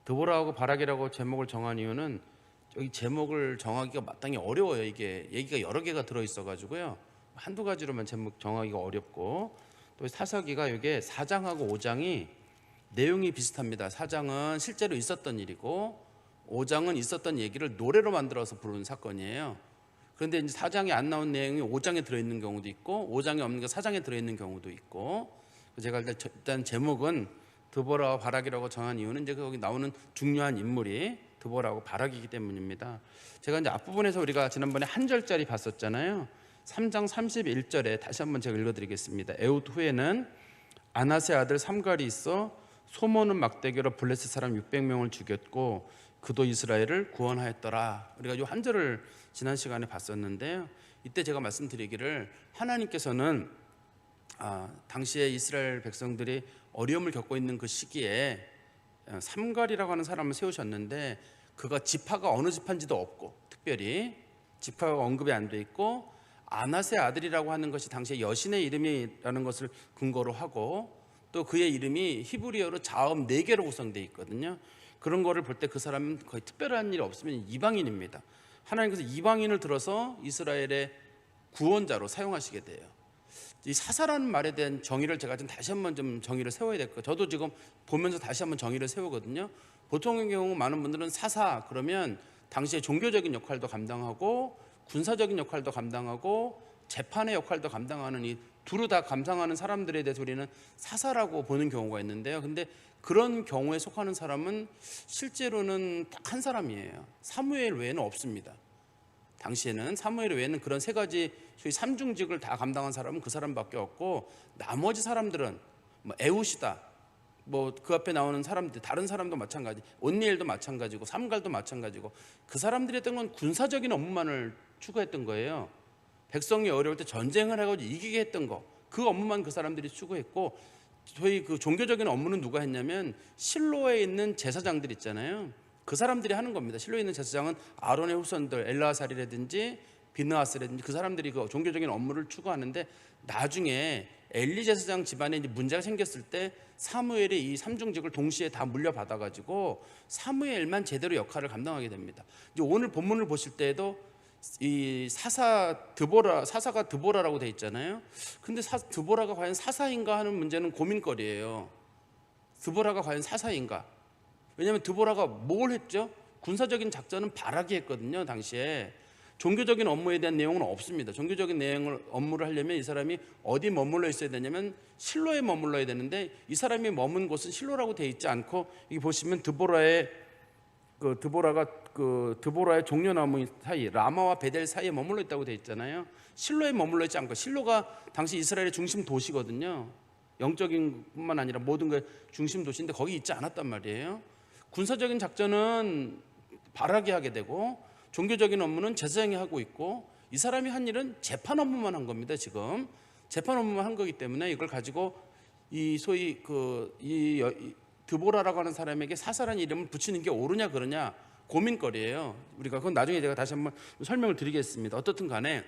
드보라하고 바락이라고 제목을 정한 이유는 여기 제목을 정하기가 마땅히 어려워요. 이게 얘기가 여러 개가 들어있어 가지고요. 한두 가지로만 제목 정하기가 어렵고, 또 사사기가 이게 4장하고 5장이 내용이 비슷합니다. 4장은 실제로 있었던 일이고 5장은 있었던 얘기를 노래로 만들어서 부르는 사건이에요. 그런데 이제 4장에 안 나온 내용이 5장에 들어있는 경우도 있고 5장에 없는 게 4장에 들어있는 경우도 있고, 제가 일단 제목은 드보라와 바락이라고 정한 이유는 이제 거기 나오는 중요한 인물이 드보라하고 바락이기 때문입니다. 제가 이제 앞부분에서 우리가 지난번에 한 절짜리 봤었잖아요. 3장 31절에 다시 한번 제가 읽어드리겠습니다. 에훗 후에는 아낫의 아들 삼갈이 있어 소모는 막대기로 블레셋 사람 600명을 죽였고 그도 이스라엘을 구원하였더라. 우리가 이 한 절을 지난 시간에 봤었는데요. 이때 제가 말씀드리기를 하나님께서는 당시에 이스라엘 백성들이 어려움을 겪고 있는 그 시기에 삼갈이라고 하는 사람을 세우셨는데 그가 지파가 어느 지파인지도 없고, 특별히 지파가 언급이 안 돼 있고, 아낫의 아들이라고 하는 것이 당시에 여신의 이름이라는 것을 근거로 하고, 또 그의 이름이 히브리어로 자음 4개로 구성되어 있거든요. 그런 거를 볼 때 그 사람은 거의 특별한 일이 없으면 이방인입니다. 하나님께서 이방인을 들어서 이스라엘의 구원자로 사용하시게 돼요. 이 사사라는 말에 대한 정의를 제가 좀 다시 한번 좀 정의를 세워야 될 거예요. 저도 지금 보면서 다시 한번 정의를 세우거든요. 보통의 경우 많은 분들은 사사 그러면 당시에 종교적인 역할도 감당하고 군사적인 역할도 감당하고 재판의 역할도 감당하는, 이 두루 다 감당하는 사람들에 대해서 우리는 사사라고 보는 경우가 있는데요. 근데 그런 경우에 속하는 사람은 실제로는 딱 한 사람이에요. 사무엘 외에는 없습니다. 당시에는 사무엘 외에는 그런 3가지 소위 삼중직을 다 감당한 사람은 그 사람밖에 없고, 나머지 사람들은 뭐 에훗이다, 뭐 그 앞에 나오는 사람들, 다른 사람도 마찬가지, 온니엘도 마찬가지고 삼갈도 마찬가지고, 그 사람들이 했던 건 군사적인 업무만을 추구했던 거예요. 백성이 어려울 때 전쟁을 해가지고 이기게 했던 거, 그 업무만 그 사람들이 추구했고, 저희 그 종교적인 업무는 누가 했냐면 실로에 있는 제사장들 있잖아요. 그 사람들이 하는 겁니다. 실로에 있는 제사장은 아론의 후손들 엘르아살이라든지 비느하스라든지 그 사람들이 그 종교적인 업무를 추구하는데, 나중에 엘리 제사장 집안에 이제 문제가 생겼을 때 사무엘이 이 삼중직을 동시에 다 물려받아가지고 사무엘만 제대로 역할을 감당하게 됩니다. 이제 오늘 본문을 보실 때에도 이 사사가 드보라라고 돼 있잖아요. 근데 드보라가 과연 사사인가 하는 문제는 고민거리예요. 드보라가 과연 사사인가? 왜냐하면 드보라가 뭘 했죠? 군사적인 작전은 바락이 했거든요. 당시에 종교적인 업무에 대한 내용은 없습니다. 종교적인 업무를 하려면 이 사람이 어디 머물러 있어야 되냐면 실로에 머물러야 되는데, 이 사람이 머문 곳은 실로라고 돼 있지 않고, 여기 보시면 드보라의 종려나무 사이, 라마와 베델 사이에 머물러 있다고 돼 있잖아요. 실로에 머물러 있지 않고, 실로가 당시 이스라엘의 중심 도시거든요. 영적인 뿐만 아니라 모든 게 중심 도시인데 거기 있지 않았단 말이에요. 군사적인 작전은 바락이 하게 되고 종교적인 업무는 제사장이 하고 있고, 이 사람이 한 일은 재판 업무만 한 겁니다. 지금 재판 업무만 한 거기 때문에 이걸 가지고 이 소위 드보라라고 하는 사람에게 사사라는 이름을 붙이는 게 옳으냐 그러냐 고민거리예요. 우리가 그건 나중에 제가 다시 한번 설명을 드리겠습니다. 어떻든 간에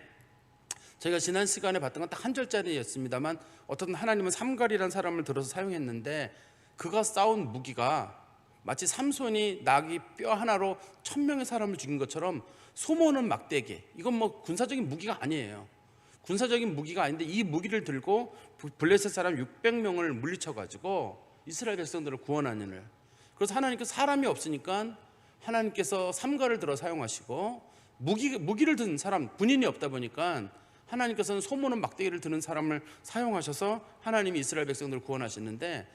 저희가 지난 시간에 봤던 건 딱 한 절짜리였습니다만, 어떤 하나님은 삼갈이라는 사람을 들어서 사용했는데 그가 싸운 무기가 마치 삼손이 나귀 뼈 하나로 1000명의 사람을 죽인 것처럼 소모는 막대기, 이건 뭐 군사적인 무기가 아니에요. 군사적인 무기가 아닌데 이 무기를 들고 블레셋 사람 600명을 물리쳐가지고 이스라엘 백성들을 구원하는 일. 그래서 하나님께서 사람이 없으니까 하나님께서 삼갈을 들어 사용하시고, 무기를 든 사람, 군인이 없다 보니까 하나님께서는 소모는 막대기를 드는 사람을 사용하셔서 하나님이 이스라엘 백성들을 구원하시는데,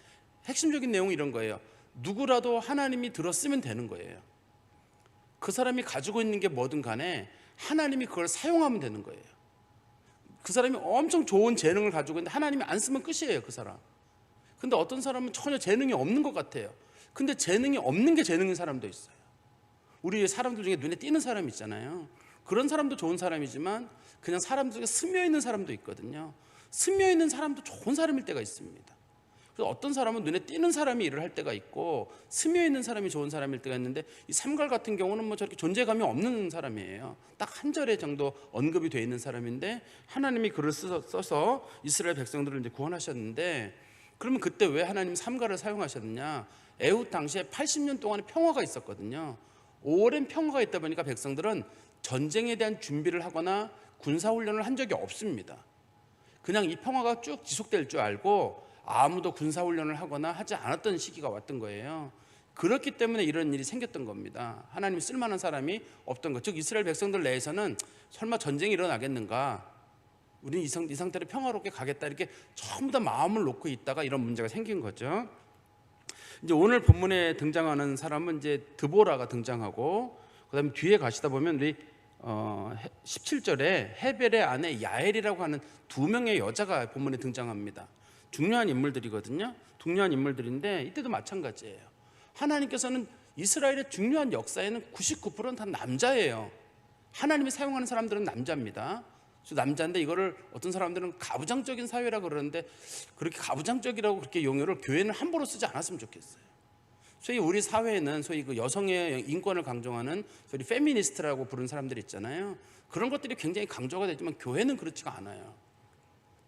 핵심적인 내용은 이런 거예요. 누구라도 하나님이 들었으면 되는 거예요. 그 사람이 가지고 있는 게 뭐든 간에 하나님이 그걸 사용하면 되는 거예요. 그 사람이 엄청 좋은 재능을 가지고 있는데 하나님이 안 쓰면 끝이에요, 그 사람. 근데 어떤 사람은 전혀 재능이 없는 것 같아요. 근데 재능이 없는 게 재능인 사람도 있어요. 우리 사람들 중에 눈에 띄는 사람 있잖아요. 그런 사람도 좋은 사람이지만 그냥 사람들 중에 스며있는 사람도 있거든요. 스며있는 사람도 좋은 사람일 때가 있습니다. 그래서 어떤 사람은 눈에 띄는 사람이 일을 할 때가 있고 스며있는 사람이 좋은 사람일 때가 있는데, 이 삼갈 같은 경우는 뭐 저렇게 존재감이 없는 사람이에요. 딱 한 절에 정도 언급이 되어 있는 사람인데 하나님이 글을 써서 이스라엘 백성들을 이제 구원하셨는데, 그러면 그때 왜 하나님 삼가를 사용하셨느냐? 애굽 당시에 80년 동안의 평화가 있었거든요. 오랜 평화가 있다 보니까 백성들은 전쟁에 대한 준비를 하거나 군사훈련을 한 적이 없습니다. 그냥 이 평화가 쭉 지속될 줄 알고 아무도 군사훈련을 하거나 하지 않았던 시기가 왔던 거예요. 그렇기 때문에 이런 일이 생겼던 겁니다. 하나님이 쓸만한 사람이 없던 것. 즉 이스라엘 백성들 내에서는 설마 전쟁이 일어나겠는가? 우리는 이 상태로 평화롭게 가겠다 이렇게 전부 다 마음을 놓고 있다가 이런 문제가 생긴 거죠. 이제 오늘 본문에 등장하는 사람은 이제 드보라가 등장하고, 그다음에 뒤에 가시다 보면 우리 17절에 헤벨의 아내 야엘이라고 하는 두 명의 여자가 본문에 등장합니다. 중요한 인물들이거든요. 중요한 인물들인데 이때도 마찬가지예요. 하나님께서는 이스라엘의 중요한 역사에는 99%는 다 남자예요. 하나님이 사용하는 사람들은 남자입니다. 남자인데 이거를 어떤 사람들은 가부장적인 사회라 그러는데, 그렇게 가부장적이라고 그렇게 용어를 교회는 함부로 쓰지 않았으면 좋겠어요. 소위 우리 사회에는 소위 그 여성의 인권을 강조하는 소위 페미니스트라고 부르는 사람들이 있잖아요. 그런 것들이 굉장히 강조가 되지만 교회는 그렇지가 않아요.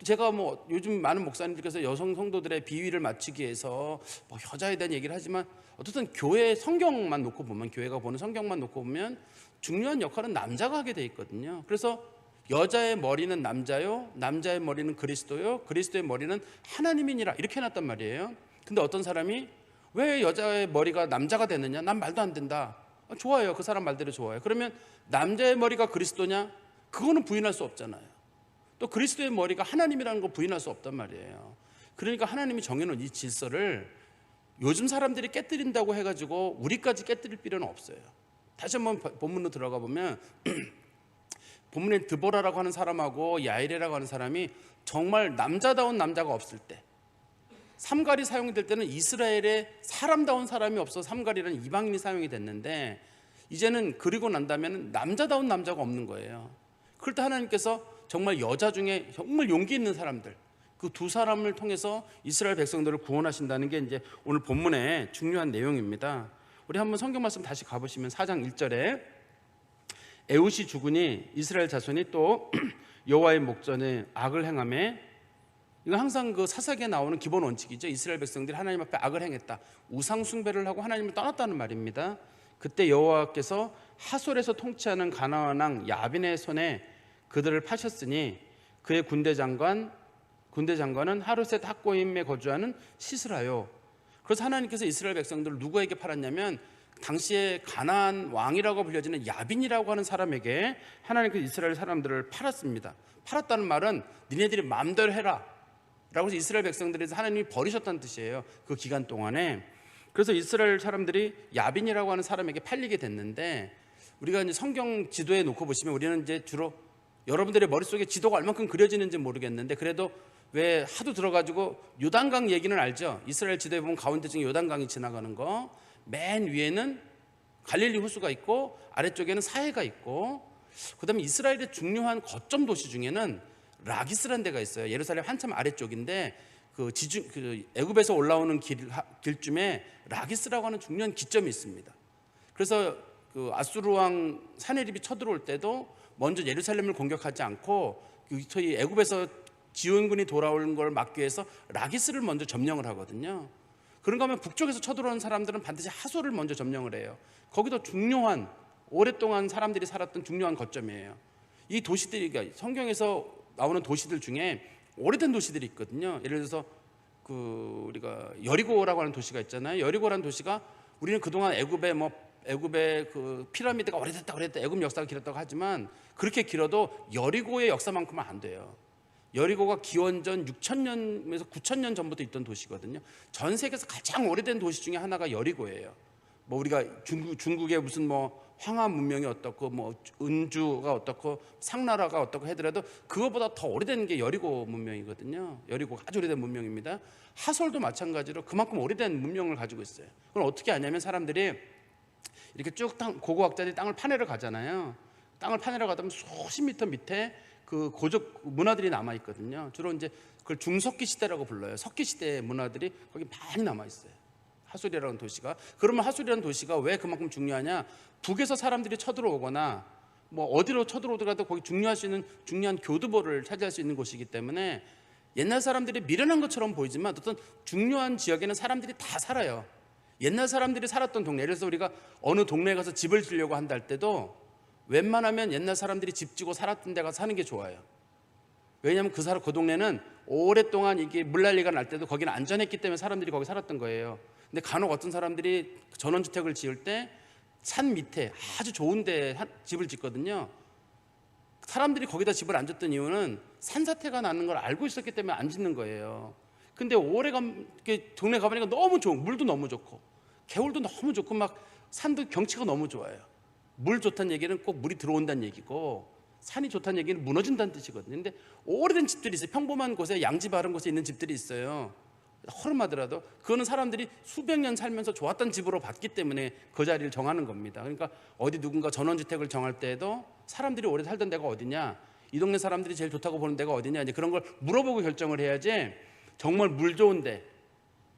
제가 뭐 요즘 많은 목사님들께서 여성 성도들의 비위를 맞추기 위해서 뭐 여자에 대한 얘기를 하지만, 어쨌든 교회 성경만 놓고 보면, 교회가 보는 성경만 놓고 보면 중요한 역할은 남자가 하게 돼 있거든요. 그래서 여자의 머리는 남자요, 남자의 머리는 그리스도요, 그리스도의 머리는 하나님이니라 이렇게 해놨단 말이에요. 근데 어떤 사람이 왜 여자의 머리가 남자가 되느냐? 난 말도 안 된다. 좋아요. 그 사람 말대로 좋아요. 그러면 남자의 머리가 그리스도냐? 그거는 부인할 수 없잖아요. 또 그리스도의 머리가 하나님이라는 거 부인할 수 없단 말이에요. 그러니까 하나님이 정해놓은 이 질서를 요즘 사람들이 깨뜨린다고 해가지고 우리까지 깨뜨릴 필요는 없어요. 다시 한번 본문으로 들어가 보면 본문에 드보라라고 하는 사람하고 야일이라고 하는 사람이 정말 남자다운 남자가 없을 때, 삼갈이 사용될 때는 이스라엘에 사람다운 사람이 없어 삼갈이라는 이방인이 사용이 됐는데, 이제는 그리고 난 다음에는 남자다운 남자가 없는 거예요. 그럴 때 하나님께서 정말 여자 중에 정말 용기 있는 사람들, 그 두 사람을 통해서 이스라엘 백성들을 구원하신다는 게 이제 오늘 본문의 중요한 내용입니다. 우리 한번 성경 말씀 다시 가보시면 4장 1절에 에훗이 죽으니 이스라엘 자손이 또 여호와의 목전에 악을 행하매, 이거 항상 그 사사기에 나오는 기본 원칙이죠. 이스라엘 백성들이 하나님 앞에 악을 행했다, 우상 숭배를 하고 하나님을 떠났다는 말입니다. 그때 여호와께서 하솔에서 통치하는 가나안 왕 야빈의 손에 그들을 파셨으니 그의 군대 장관은 하루셋 학고임에 거주하는 시스라요. 그래서 하나님께서 이스라엘 백성들을 누구에게 팔았냐면, 당시에 가나안 왕이라고 불려지는 야빈이라고 하는 사람에게 하나님께서 이스라엘 사람들을 팔았습니다. 팔았다는 말은 니네들이 마음대로 해라 라고 해서 이스라엘 백성들에서 하나님이 버리셨다는 뜻이에요. 그 기간 동안에. 그래서 이스라엘 사람들이 야빈이라고 하는 사람에게 팔리게 됐는데, 우리가 이제 성경 지도에 놓고 보시면 우리는 이제 주로 여러분들의 머릿속에 지도가 얼만큼 그려지는지 모르겠는데, 그래도 왜 하도 들어가지고 요단강 얘기는 알죠? 이스라엘 지도에 보면 가운데쯤에 요단강이 지나가는 거, 맨 위에는 갈릴리 호수가 있고 아래쪽에는 사해가 있고, 그 다음에 이스라엘의 중요한 거점 도시 중에는 라기스라는 데가 있어요. 예루살렘 한참 아래쪽인데 그 애굽에서 올라오는 길쯤에 라기스라고 하는 중요한 기점이 있습니다. 그래서 그 아수르 왕 사네립이 쳐들어올 때도 먼저 예루살렘을 공격하지 않고 저희 애굽에서 지원군이 돌아오는 걸 막기 위해서 라기스를 먼저 점령을 하거든요. 그런가 하면 북쪽에서 쳐들어오는 사람들은 반드시 하솔을 먼저 점령을 해요. 거기도 중요한, 오랫동안 사람들이 살았던 중요한 거점이에요. 이 도시들이, 그러니까 성경에서 나오는 도시들 중에 오래된 도시들이 있거든요. 예를 들어서 그 우리가 여리고라고 하는 도시가 있잖아요. 여리고라는 도시가 우리는 그동안 애굽의 그 피라미드가 오래됐다 애굽 역사가 길었다고 하지만, 그렇게 길어도 여리고의 역사만큼은 안 돼요. 여리고가 기원전 6,000년에서 9,000년 전부터 있던 도시거든요. 전 세계에서 가장 오래된 도시 중에 하나가 여리고예요. 뭐 우리가 중국의 무슨 뭐 황하 문명이 어떻고 뭐 은주가 어떻고 상나라가 어떻고 하더라도 그거보다 더 오래된 게 여리고 문명이거든요. 여리고가 아주 오래된 문명입니다. 하솔도 마찬가지로 그만큼 오래된 문명을 가지고 있어요. 그걸 어떻게 아냐면, 사람들이 이렇게 쭉 고고학자들이 땅을 파내러 가잖아요. 땅을 파내러 가다 보면 수십 미터 밑에 그 고적 문화들이 남아 있거든요. 주로 이제 그걸 중석기 시대라고 불러요. 석기 시대의 문화들이 거기 많이 남아 있어요. 하솔이라는 도시가. 그러면 하솔이라는 도시가 왜 그만큼 중요하냐? 북에서 사람들이 쳐들어오거나 뭐 어디로 쳐들어오더라도 거기 중요할 수 있는 중요한 교두보를 차지할 수 있는 곳이기 때문에 옛날 사람들이 미련한 것처럼 보이지만 어떤 중요한 지역에는 사람들이 다 살아요. 옛날 사람들이 살았던 동네, 예를 들어서 우리가 어느 동네에 가서 집을 지려고 한다 할 때도 웬만하면 옛날 사람들이 집 지고 살았던 데 가서 사는 게 좋아요. 왜냐하면 그 동네는 오랫동안 이게 물난리가 날 때도 거기는 안전했기 때문에 사람들이 거기 살았던 거예요. 근데 간혹 어떤 사람들이 전원주택을 지을 때 산 밑에 아주 좋은 데 집을 짓거든요. 사람들이 거기다 집을 안 짓던 이유는 산사태가 나는 걸 알고 있었기 때문에 안 짓는 거예요. 근데 동네 가보니까 너무 좋은, 물도 너무 좋고 개울도 너무 좋고 막 산도 경치가 너무 좋아요. 물 좋다는 얘기는 꼭 물이 들어온다는 얘기고, 산이 좋다는 얘기는 무너진다는 뜻이거든요. 근데 오래된 집들이 있어요. 평범한 곳에 양지 바른 곳에 있는 집들이 있어요. 허름하더라도 그거는 사람들이 수백 년 살면서 좋았던 집으로 봤기 때문에 그 자리를 정하는 겁니다. 그러니까 어디 누군가 전원주택을 정할 때에도 사람들이 오래 살던 데가 어디냐, 이 동네 사람들이 제일 좋다고 보는 데가 어디냐, 이제 그런 걸 물어보고 결정을 해야지. 정말 물 좋은데,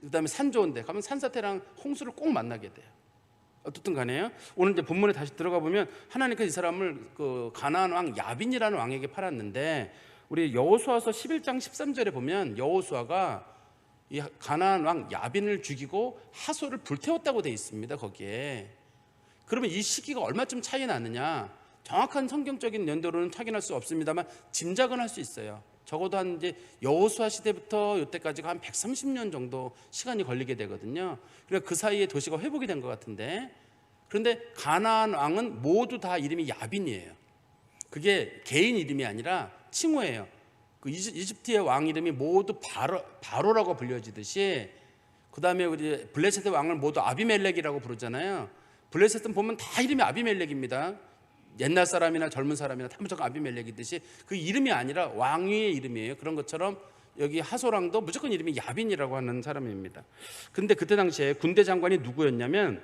그다음에 산 좋은데 가면 산사태랑 홍수를 꼭 만나게 돼요. 어떻든 간에요. 오늘 이제 본문에 다시 들어가 보면 하나님께서 이 사람을 그 가나안 왕 야빈이라는 왕에게 팔았는데, 우리 여호수아서 11장 13절에 보면 여호수아가 이 가나안 왕 야빈을 죽이고 하솔을 불태웠다고 돼 있습니다. 거기에. 그러면 이 시기가 얼마쯤 차이 나느냐? 정확한 성경적인 연도로는 확인할 수 없습니다만 짐작은 할 수 있어요. 적어도 한 이제 여호수아 시대부터 이때까지가 한 130년 정도 시간이 걸리게 되거든요. 그러니까 그 사이에 도시가 회복이 된 것 같은데, 그런데 가나안 왕은 모두 다 이름이 야빈이에요. 그게 개인 이름이 아니라 칭호예요. 그 이집트의 왕 이름이 모두 바로라고 불려지듯이, 그 다음에 우리 블레셋의 왕을 모두 아비멜렉이라고 부르잖아요. 블레셋은 보면 다 이름이 아비멜렉입니다. 옛날 사람이나 젊은 사람이나 다 무조건 아비멜렉이듯이 그 이름이 아니라 왕위의 이름이에요. 그런 것처럼 여기 하솔왕도 무조건 이름이 야빈이라고 하는 사람입니다. 근데 그때 당시에 군대 장관이 누구였냐면,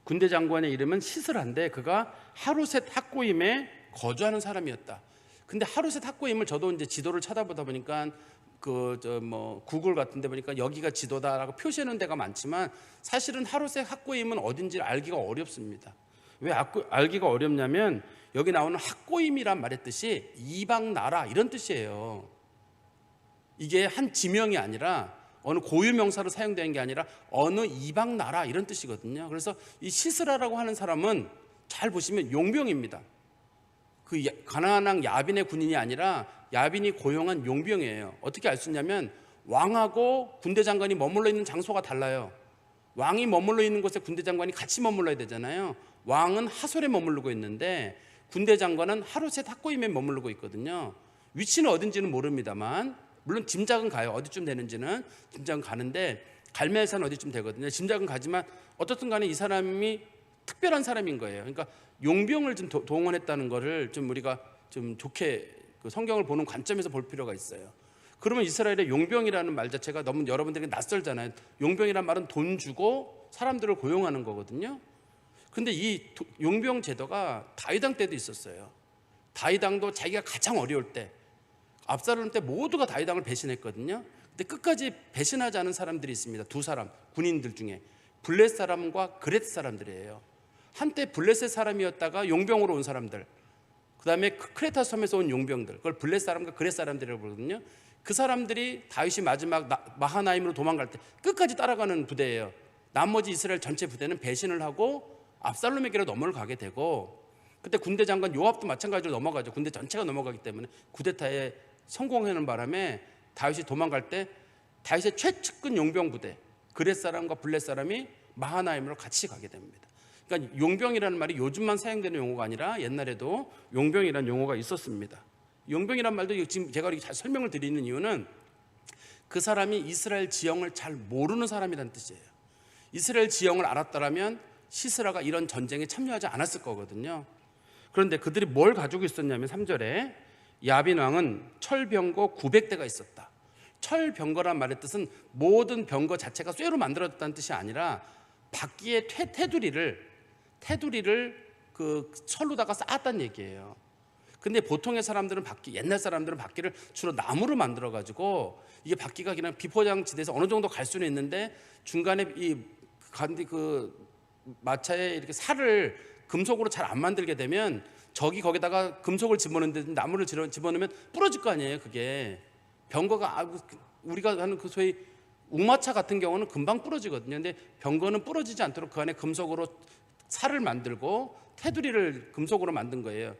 군대 장관의 이름은 시스라인데 그가 하루셋 학고임에 거주하는 사람이었다. 근데 하루셋 학고임을 저도 이제 지도를 찾아보다 보니까 구글 같은 데 보니까 여기가 지도다라고 표시하는 데가 많지만 사실은 하루셋 학고임은 어딘지 알기가 어렵습니다. 왜 알기가 어렵냐면 여기 나오는 학고임이란 말의 뜻이 이방 나라 이런 뜻이에요. 이게 한 지명이 아니라 어느 고유 명사로 사용된 게 아니라 어느 이방 나라 이런 뜻이거든요. 그래서 이 시스라라고 하는 사람은 잘 보시면 용병입니다. 그 가나안 왕 야빈의 군인이 아니라 야빈이 고용한 용병이에요. 어떻게 알 수 있냐면 왕하고 군대 장관이 머물러 있는 장소가 달라요. 왕이 머물러 있는 곳에 군대 장관이 같이 머물러야 되잖아요. 왕은 하솔에 머무르고 있는데 군대 장관은 하루셋 학고임에 머무르고 있거든요. 위치는 어딘지는 모릅니다만 물론 짐작은 가요. 어디쯤 되는지는 짐작은 가는데 갈멜산 어디쯤 되거든요. 짐작은 가지만 어떻든 간에 이 사람이 특별한 사람인 거예요. 그러니까 용병을 좀 동원했다는 거를 좀 우리가 좀 좋게 그 성경을 보는 관점에서 볼 필요가 있어요. 그러면 이스라엘의 용병이라는 말 자체가 너무 여러분들에게 낯설잖아요. 용병이란 말은 돈 주고 사람들을 고용하는 거거든요. 근데 이 용병 제도가 다윗 왕 때도 있었어요. 다윗 왕도 자기가 가장 어려울 때, 압살롬 때 모두가 다윗 왕을 배신했거든요. 근데 끝까지 배신하지 않은 사람들이 있습니다. 두 사람, 군인들 중에 블렛 사람과 그렛 사람들이에요. 한때 블렛의 사람이었다가 용병으로 온 사람들, 그 다음에 크레타 섬에서 온 용병들, 그걸 블렛 사람과 그렛 사람들이라고 부르거든요. 그 사람들이 다윗이 마지막 마하나임으로 도망갈 때 끝까지 따라가는 부대예요. 나머지 이스라엘 전체 부대는 배신을 하고 압살롬에게로 넘어가게 되고, 그때 군대 장관 요압도 마찬가지로 넘어가죠. 군대 전체가 넘어가기 때문에 쿠데타에 성공하는 바람에 다윗이 도망갈 때 다윗의 최측근 용병 부대 그렛 사람과 블렛 사람이 마하나임으로 같이 가게 됩니다. 그러니까 용병이라는 말이 요즘만 사용되는 용어가 아니라 옛날에도 용병이라는 용어가 있었습니다. 용병이란 말도 지금 제가 이렇게 잘 설명을 드리는 이유는 그 사람이 이스라엘 지형을 잘 모르는 사람이라는 뜻이에요. 이스라엘 지형을 알았더라면 시스라가 이런 전쟁에 참여하지 않았을 거거든요. 그런데 그들이 뭘 가지고 있었냐면 3절에 야빈 왕은 철병거 900대가 있었다. 철병거란 말의 뜻은 모든 병거 자체가 쇠로 만들어졌다는 뜻이 아니라 바퀴에 테두리를 그 철로다가 쌓았다는 얘기예요. 근데 보통의 사람들은 옛날 사람들은 바퀴를 주로 나무로 만들어 가지고 이게 바퀴가 그냥 비포장지대에서 어느 정도 갈 수는 있는데 중간에 이 마차에 이렇게 살을 금속으로 잘 안 만들게 되면 거기다가 금속을 집어넣는데 나무를 집어넣으면 부러질 거 아니에요. 그게 병거가 우리가 하는 그 소위 웅마차 같은 경우는 금방 부러지거든요. 근데 병거는 부러지지 않도록 그 안에 금속으로 살을 만들고 테두리를 금속으로 만든 거예요.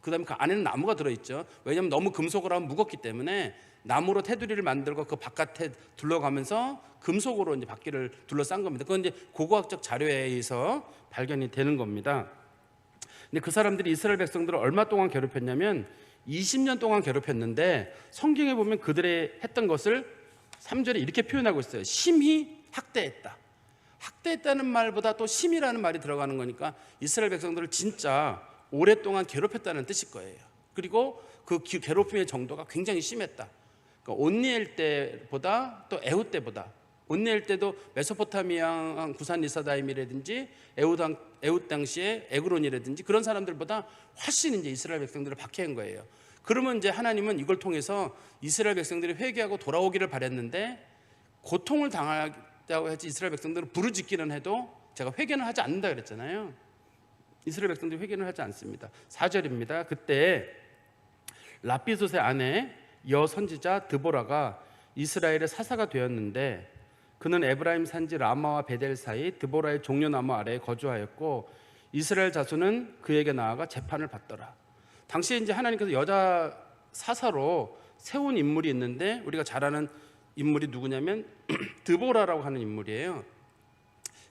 그다음에 그 안에는 나무가 들어있죠. 왜냐하면 너무 금속으로 하면 무겁기 때문에 나무로 테두리를 만들고 그 바깥에 둘러가면서 금속으로 이제 바퀴를 둘러싼 겁니다. 그건 이제 고고학적 자료에 의해서 발견이 되는 겁니다. 근데 그 사람들이 이스라엘 백성들을 얼마 동안 괴롭혔냐면 20년 동안 괴롭혔는데, 성경에 보면 그들의 했던 것을 3절에 이렇게 표현하고 있어요. 심히 학대했다. 학대했다는 말보다 또 심이라는 말이 들어가는 거니까 이스라엘 백성들을 진짜 오랫동안 괴롭혔다는 뜻일 거예요. 그리고 그 괴롭힘의 정도가 굉장히 심했다. 그러니까 온니엘 때보다 또 에훗 때보다, 온니엘 때도 메소포타미아 구산 리사다임이라든지 에훗 당시에 에그론이라든지 그런 사람들보다 훨씬 이제 이스라엘 백성들을 박해한 거예요. 그러면 이제 하나님은 이걸 통해서 이스라엘 백성들이 회개하고 돌아오기를 바랬는데, 고통을 당하다고 해서 이스라엘 백성들은 부르짖기는 해도 제가 회개는 하지 않는다 그랬잖아요. 이스라엘 백성들이 회개는 하지 않습니다. 4절입니다. 그때 랍비솥의 아내 여선지자 드보라가 이스라엘의 사사가 되었는데, 그는 에브라임 산지 라마와 베델 사이 드보라의 종려나무 아래에 거주하였고 이스라엘 자손은 그에게 나아가 재판을 받더라. 당시에 이제 하나님께서 여자 사사로 세운 인물이 있는데, 우리가 잘 아는 인물이 누구냐면 드보라라고 하는 인물이에요.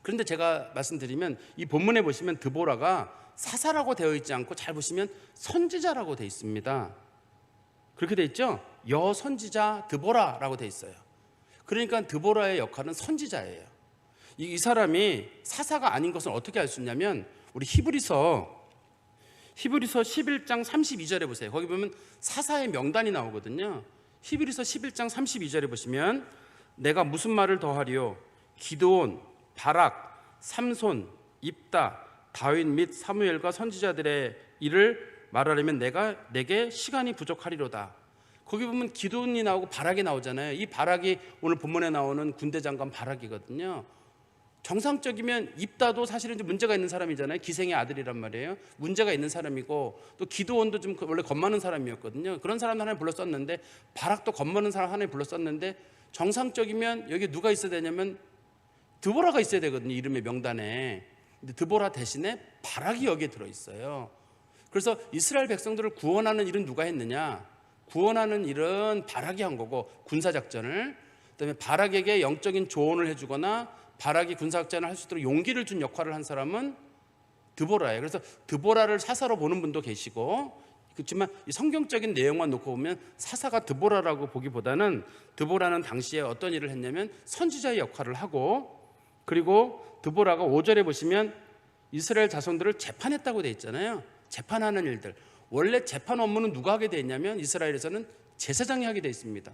그런데 제가 말씀드리면 이 본문에 보시면 드보라가 사사라고 되어 있지 않고 잘 보시면 선지자라고 되어 있습니다. 그렇게 되어 있죠? 여선지자 드보라라고 되어 있어요. 그러니까 드보라의 역할은 선지자예요. 이 사람이 사사가 아닌 것을 어떻게 알 수 있냐면, 우리 히브리서 11장 32절에 보세요. 거기 보면 사사의 명단이 나오거든요. 히브리서 11장 32절에 보시면 내가 무슨 말을 더하리요? 기드온, 바락, 삼손, 입다, 다윗 및 사무엘과 선지자들의 일을 말하려면 내게 시간이 부족하리로다. 거기 보면 기드온이 나오고 바락이 나오잖아요. 이 바락이 오늘 본문에 나오는 군대 장관 바락이거든요. 정상적이면 입다도 사실은 이제 문제가 있는 사람이잖아요. 기생의 아들이란 말이에요. 문제가 있는 사람이고, 또 기드온도 좀 원래 겁많은 사람이었거든요. 그런 사람 하나님 불러 썼는데, 바락도 겁많은 사람 하나님 불러 썼는데, 정상적이면 여기 누가 있어야 되냐면 드보라가 있어야 되거든요. 이름의 명단에. 근데 드보라 대신에 바락이 여기에 들어있어요. 그래서 이스라엘 백성들을 구원하는 일은 누가 했느냐? 구원하는 일은 바락이 한 거고, 군사작전을. 그다음에 바락에게 영적인 조언을 해주거나 바락이 군사작전을 할 수 있도록 용기를 준 역할을 한 사람은 드보라예요. 그래서 드보라를 사사로 보는 분도 계시고, 그렇지만 이 성경적인 내용만 놓고 보면 사사가 드보라라고 보기보다는 드보라는 당시에 어떤 일을 했냐면 선지자의 역할을 하고, 그리고 드보라가 5절에 보시면 이스라엘 자손들을 재판했다고 돼 있잖아요. 재판하는 일들. 원래 재판 업무는 누가 하게 돼 있냐면 이스라엘에서는 제사장이 하게 돼 있습니다.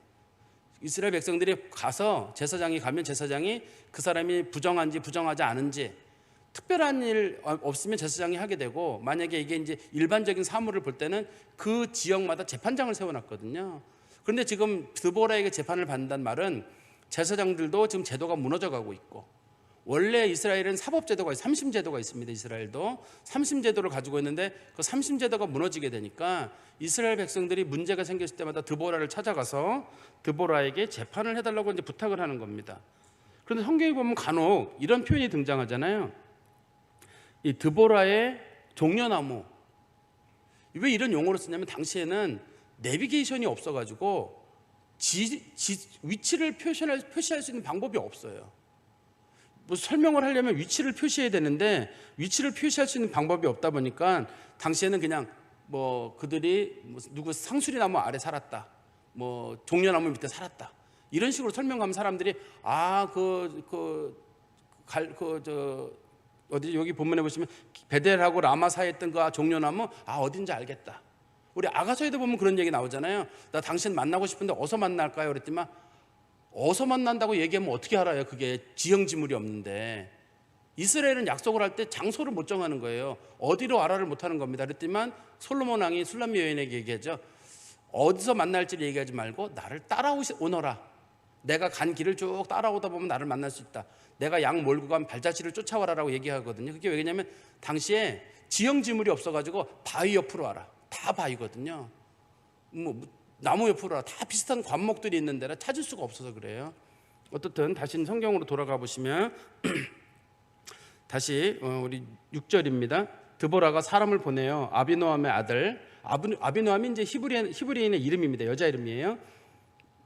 이스라엘 백성들이 가서, 제사장이 가면 제사장이 그 사람이 부정한지 부정하지 않은지, 특별한 일 없으면 제사장이 하게 되고, 만약에 이게 이제 일반적인 사물을 볼 때는 그 지역마다 재판장을 세워놨거든요. 그런데 지금 드보라에게 재판을 받는다는 말은 제사장들도 지금 제도가 무너져 가고 있고, 원래 이스라엘은 사법제도가 있어요. 삼심제도가 있습니다. 이스라엘도 삼심제도를 가지고 있는데 그 삼심제도가 무너지게 되니까 이스라엘 백성들이 문제가 생겼을 때마다 드보라를 찾아가서 드보라에게 재판을 해달라고 이제 부탁을 하는 겁니다. 그런데 성경에 보면 간혹 이런 표현이 등장하잖아요. 이 드보라의 종려나무. 왜 이런 용어를 쓰냐면, 당시에는 내비게이션이 없어가지고 위치를 표시할 수 있는 방법이 없어요. 뭐 설명을 하려면 위치를 표시해야 되는데 위치를 표시할 수 있는 방법이 없다 보니까 당시에는 그냥 뭐 그들이 누구 상수리나무 아래 살았다, 뭐 종려나무 밑에 살았다, 이런 식으로 설명하면 사람들이 어디 여기 본문에 보시면 베델하고 라마 사이에 있던 그 종려나무, 어딘지 알겠다. 우리 아가서에도 보면 그런 얘기 나오잖아요. 나 당신 만나고 싶은데 어디서 만날까요? 그랬더니 어디서 만난다고 얘기하면 어떻게 알아요? 그게 지형지물이 없는데. 이스라엘은 약속을 할 때 장소를 못 정하는 거예요. 어디로 알아를 못하는 겁니다. 그랬더니 솔로몬 왕이 술람미 여인에게 얘기하죠. 어디서 만날지를 얘기하지 말고 나를 따라오너라. 내가 간 길을 쭉 따라오다 보면 나를 만날 수 있다. 내가 양 몰고 간 발자취를 쫓아와라라고 얘기하거든요. 그게 왜냐면 당시에 지형지물이 없어가지고 바위 옆으로 와라. 다 바위거든요. 나무 옆으로 다 비슷한 관목들이 있는 데라 찾을 수가 없어서 그래요. 어떻든 다시 성경으로 돌아가 보시면 다시 우리 6절입니다. 드보라가 사람을 보내요. 아비노함의 아들, 아비노함이 이제 히브리인의 이름입니다. 여자 이름이에요.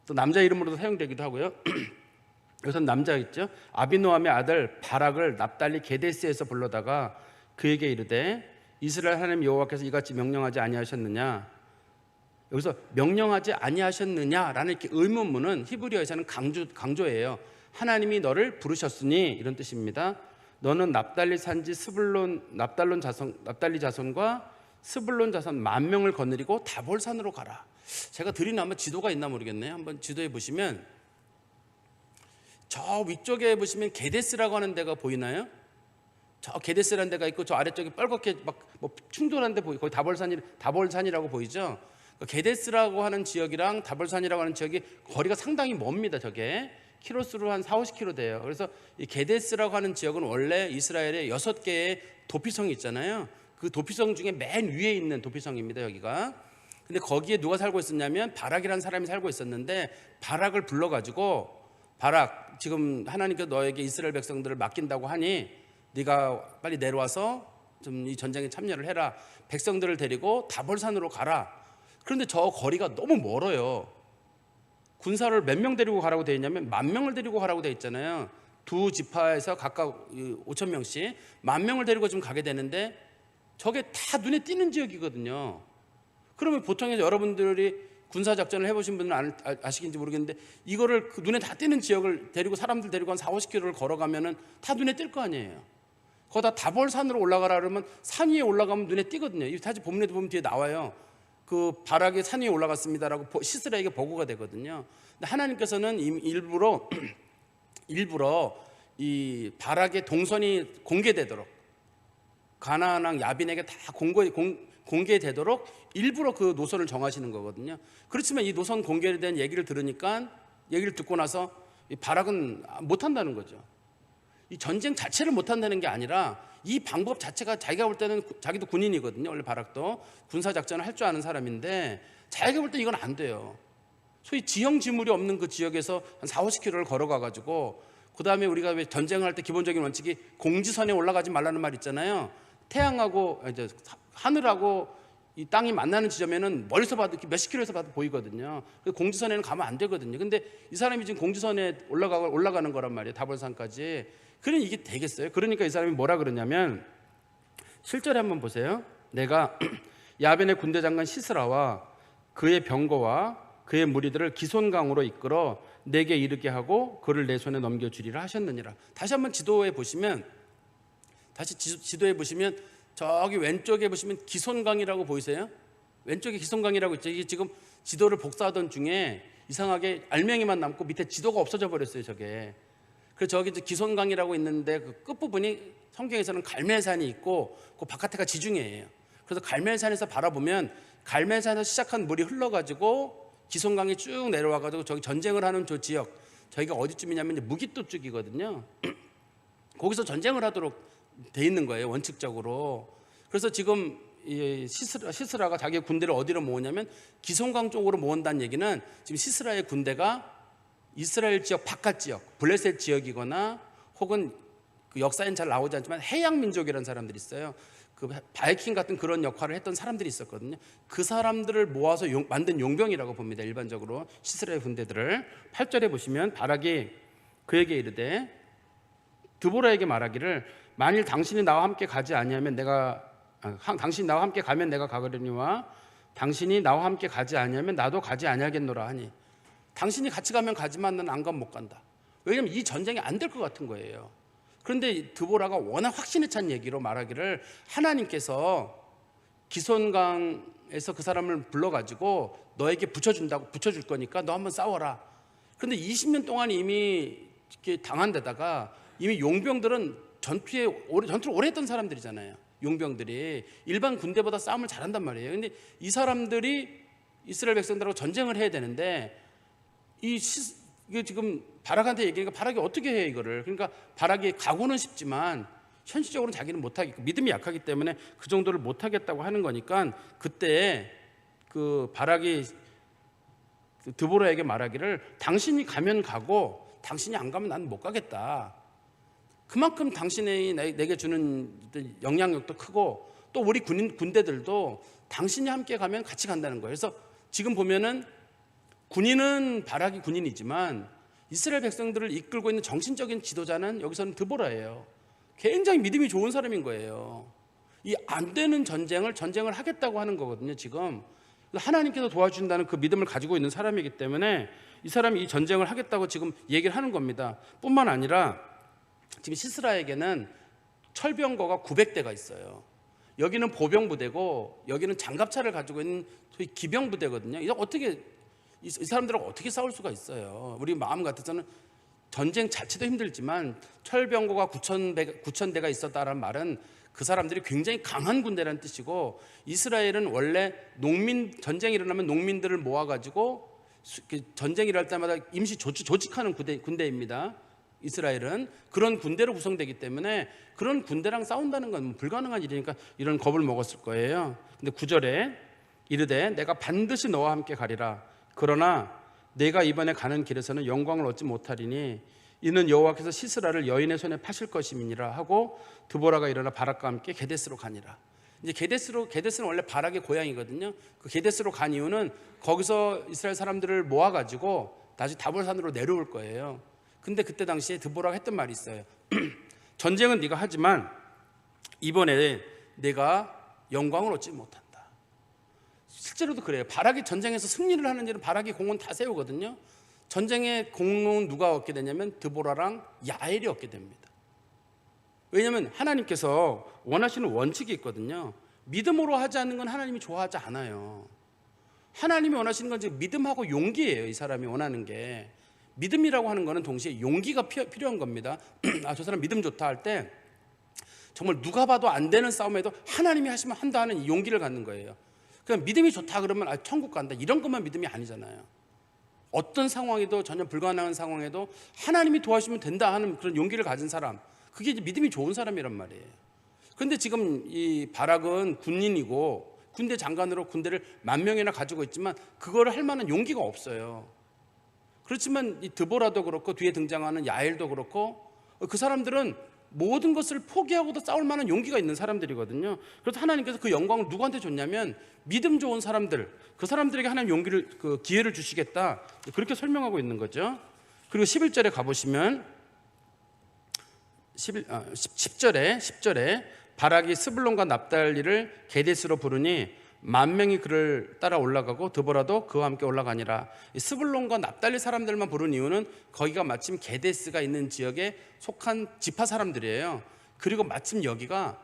또 남자 이름으로도 사용되기도 하고요. 여기서 남자 있죠. 아비노함의 아들 바락을 납달리 게데스에서 불러다가 그에게 이르되 이스라엘 하나님 여호와께서 이같이 명령하지 아니하셨느냐. 여기서 명령하지 아니하셨느냐라는 이렇게 의문문은 히브리어에서는 강조예요. 하나님이 너를 부르셨으니 이런 뜻입니다. 너는 납달리 산지 납달리 자손과 스불론 자손 10,000명을 거느리고 다볼산으로 가라. 제가 드리는 아마 지도가 있나 모르겠네요. 한번 지도에 보시면 저 위쪽에 보시면 게데스라고 하는 데가 보이나요? 저 게데스라는 데가 있고 저 아래쪽에 빨갛게 막 뭐 충돌한 데 보이고 거기 다볼산이라고 보이죠? 게데스라고 하는 지역이랑 다볼산이라고 하는 지역이 거리가 상당히 멉니다. 저게 키로수로 한 40-50km 돼요. 그래서 이 게데스라고 하는 지역은 원래 이스라엘에 6개의 도피성이 있잖아요. 그 도피성 중에 맨 위에 있는 도피성입니다. 여기가. 근데 거기에 누가 살고 있었냐면 바락이라는 사람이 살고 있었는데 바락을 불러가지고 바락, 지금 하나님께서 너에게 이스라엘 백성들을 맡긴다고 하니 네가 빨리 내려와서 좀 이 전쟁에 참여를 해라. 백성들을 데리고 다볼산으로 가라. 그런데 저 거리가 너무 멀어요. 군사를 몇 명 데리고 가라고 되어 있냐면 10,000명을 데리고 가라고 되어 있잖아요. 두 지파에서 각각 5,000명씩 10,000명을 데리고 좀 가게 되는데 저게 다 눈에 띄는 지역이거든요. 그러면 보통 여러분들이 군사작전을 해보신 분은 아시긴지 모르겠는데 이거를 그 눈에 다 띄는 지역을 데리고 사람들 데리고 한 40-50km를 걸어가면은 다 눈에 띌 거 아니에요. 거기다 다볼산으로 올라가라 그러면 산 위에 올라가면 눈에 띄거든요. 이 사실 본문에도 보면 뒤에 나와요. 그 바락이 산 위에 올라갔습니다라고 시스라에게 보고가 되거든요. 근데 하나님께서는 일부러 이 바락의 동선이 공개되도록 가나안 왕 야빈에게 다 공개되도록 일부러 그 노선을 정하시는 거거든요. 그렇지만 이 노선 공개에 대한 얘기를 듣고 나서 이 바락은 못한다는 거죠. 이 전쟁 자체를 못한다는 게 아니라 이 방법 자체가 자기가 볼 때는 자기도 군인이거든요. 원래 바락도 군사작전을 할 줄 아는 사람인데 자기가 볼 때 이건 안 돼요. 소위 지형지물이 없는 그 지역에서 한 40-50km를 걸어가가지고 그 다음에 우리가 왜 전쟁을 할 때 기본적인 원칙이 공지선에 올라가지 말라는 말 있잖아요. 태양하고 이제 하늘하고 이 땅이 만나는 지점에는 멀리서 봐도 몇십 킬로에서 봐도 보이거든요. 공지선에는 가면 안 되거든요. 근데 이 사람이 지금 공지선에 올라가는 거란 말이에요. 다볼산까지. 그러니 이게 되겠어요? 그러니까 이 사람이 뭐라 그러냐면 7절에 한번 보세요. 내가 야벤의 군대 장관 시스라와 그의 병거와 그의 무리들을 기손강으로 이끌어 내게 이르게 하고 그를 내 손에 넘겨주리라 하셨느니라. 다시 한번 지도에 보시면 저기 왼쪽에 보시면 기손강이라고 보이세요? 왼쪽에 기손강이라고 있죠. 이게 지금 지도를 복사하던 중에 이상하게 알맹이만 남고 밑에 지도가 없어져 버렸어요. 저게. 그래서 저기 기손강이라고 있는데 그 끝부분이 성경에서는 갈멜산이 있고 그 바깥에가 지중해예요. 그래서 갈멜산에서 바라보면 갈멜산에서 시작한 물이 흘러가지고 기손강이 쭉 내려와가지고 저기 전쟁을 하는 저 지역, 저희가 어디쯤이냐면 무기또 쪽이거든요. 거기서 전쟁을 하도록 돼 있는 거예요, 원칙적으로. 그래서 지금 이 시스라가 자기 군대를 어디로 모으냐면 기손강 쪽으로 모은다는 얘기는 지금 시스라의 군대가 이스라엘 지역 바깥 지역, 블레셋 지역이거나 혹은 그 역사엔 잘 나오지 않지만 해양 민족이라는 사람들이 있어요. 그 바이킹 같은 그런 역할을 했던 사람들이 있었거든요. 그 사람들을 모아서 만든 용병이라고 봅니다. 일반적으로 시스라의 군대들을. 8절에 보시면 바락이 그에게 이르되 드보라에게 말하기를 만일 당신이 나와 함께 가지 아니하면 당신이 나와 함께 가면 내가 가거니와 당신이 나와 함께 가지 아니하면 나도 가지 아니하겠노라 하니 당신이 같이 가면 가지만 나는 안 가면 못 간다. 왜냐하면 이 전쟁이 안 될 것 같은 거예요. 그런데 드보라가 워낙 확신에 찬 얘기로 말하기를 하나님께서 기손강에서 그 사람을 불러가지고 너에게 붙여줄 거니까 너 한번 싸워라. 그런데 20년 동안 이미 이렇게 당한 데다가 이미 용병들은 전투를 오래 했던 사람들이잖아요. 용병들이 일반 군대보다 싸움을 잘한단 말이에요. 근데 이 사람들이 이스라엘 백성들하고 전쟁을 해야 되는데 이게 지금 바락한테 얘기하니까 바락이 어떻게 해 이거를. 그러니까 바락이 가고는 싶지만 현실적으로는 자기는 못하겠고 믿음이 약하기 때문에 그 정도를 못하겠다고 하는 거니까 그때 그 바락이 드보라에게 말하기를 당신이 가면 가고 당신이 안 가면 난 못 가겠다. 그만큼 당신이 내게 주는 영향력도 크고 또 우리 군대들도 당신이 함께 가면 같이 간다는 거예요. 그래서 지금 보면은 군인은 바락이 군인이지만 이스라엘 백성들을 이끌고 있는 정신적인 지도자는 여기서는 드보라예요. 굉장히 믿음이 좋은 사람인 거예요. 이 안 되는 전쟁을 하겠다고 하는 거거든요. 지금 하나님께서 도와준다는 그 믿음을 가지고 있는 사람이기 때문에 이 사람이 이 전쟁을 하겠다고 지금 얘기를 하는 겁니다. 뿐만 아니라 지금 시스라에게는 철병거가 900대가 있어요. 여기는 보병부대고 여기는 장갑차를 가지고 있는 소위 기병부대거든요. 이거 어떻게 이 사람들하고 어떻게 싸울 수가 있어요? 우리 마음 같아서는 전쟁 자체도 힘들지만 철병거가 9,000대가 있었다라는 말은 그 사람들이 굉장히 강한 군대라는 뜻이고, 이스라엘은 원래 전쟁이 일어나면 농민들을 모아가지고 전쟁이 일어날 때마다 임시 조직하는 군대입니다. 이스라엘은 그런 군대로 구성되기 때문에 그런 군대랑 싸운다는 건 불가능한 일이니까 이런 겁을 먹었을 거예요. 근데 9절에 이르되 내가 반드시 너와 함께 가리라. 그러나 내가 이번에 가는 길에서는 영광을 얻지 못하리니 이는 여호와께서 시스라를 여인의 손에 파실 것임이니라 하고 드보라가 일어나 바락과 함께 게데스로 가니라. 이제 게데스는 원래 바락의 고향이거든요. 그 게데스로 간 이유는 거기서 이스라엘 사람들을 모아가지고 다시 다볼산으로 내려올 거예요. 근데 그때 당시에 드보라가 했던 말이 있어요. 전쟁은 네가 하지만 이번에 내가 영광을 얻지 못한다. 실제로도 그래요. 바락이 전쟁에서 승리를 하는 일은 바락이 공은 다 세우거든요. 전쟁의 공은 누가 얻게 되냐면 드보라랑 야엘이 얻게 됩니다. 왜냐하면 하나님께서 원하시는 원칙이 있거든요. 믿음으로 하지 않는 건 하나님이 좋아하지 않아요. 하나님이 원하시는 건 지금 믿음하고 용기예요. 이 사람이 원하는 게. 믿음이라고 하는 거는 동시에 용기가 필요한 겁니다. 아, 저 사람 믿음 좋다 할 때 정말 누가 봐도 안 되는 싸움에도 하나님이 하시면 한다 하는 이 용기를 갖는 거예요. 그냥 믿음이 좋다 그러면 천국 간다 이런 것만 믿음이 아니잖아요. 어떤 상황에도 전혀 불가능한 상황에도 하나님이 도와주시면 된다 하는 그런 용기를 가진 사람, 그게 이제 믿음이 좋은 사람이란 말이에요. 그런데 지금 이 바락은 군인이고 군대 장관으로 군대를 10,000명이나 가지고 있지만 그거를 할 만한 용기가 없어요. 그렇지만 이 드보라도 그렇고 뒤에 등장하는 야엘도 그렇고 그 사람들은 모든 것을 포기하고도 싸울 만한 용기가 있는 사람들이거든요. 그래서 하나님께서 그 영광을 누구한테 줬냐면 믿음 좋은 사람들, 그 사람들에게 하나님 용기를 기회를 주시겠다, 그렇게 설명하고 있는 거죠. 그리고 11절에 가보시면 10절에 바락이 스불론과 납달리를 게데스로 부르니 10,000명이 그를 따라 올라가고 드보라도 그와 함께 올라가니라. 이 스불론과 납달리 사람들만 부른 이유는 거기가 마침 게데스가 있는 지역에 속한 지파 사람들이에요. 그리고 마침 여기가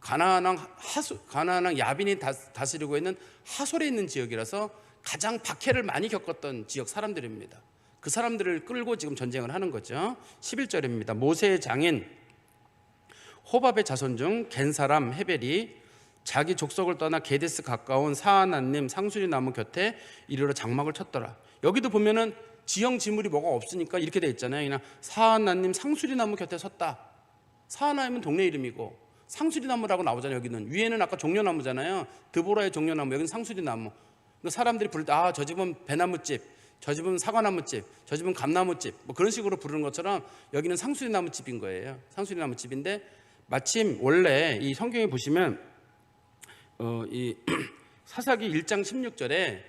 가나안 왕 야빈이 다스리고 있는 하솔에 있는 지역이라서 가장 박해를 많이 겪었던 지역 사람들입니다. 그 사람들을 끌고 지금 전쟁을 하는 거죠. 11절입니다. 모세의 장인 호밥의 자손 중 겐 사람 헤벨이 자기 족속을 떠나 게데스 가까운 사하나님 상수리 나무 곁에 이르러 장막을 쳤더라. 여기도 보면은 지형 지물이 뭐가 없으니까 이렇게 돼 있잖아요. 그냥 사하나님 상수리 나무 곁에 섰다. 사하나님은 동네 이름이고 상수리 나무라고 나오잖아요. 여기는 위에는 아까 종려나무잖아요. 드보라의 종려나무, 여기는 상수리 나무. 사람들이 부를 때 아, 저 집은 배나무집, 저 집은 사과나무집, 저 집은 감나무집, 뭐 그런 식으로 부르는 것처럼 여기는 상수리 나무집인 거예요. 상수리 나무집인데 마침 원래 이 성경에 보시면 이 사사기 1장 16절에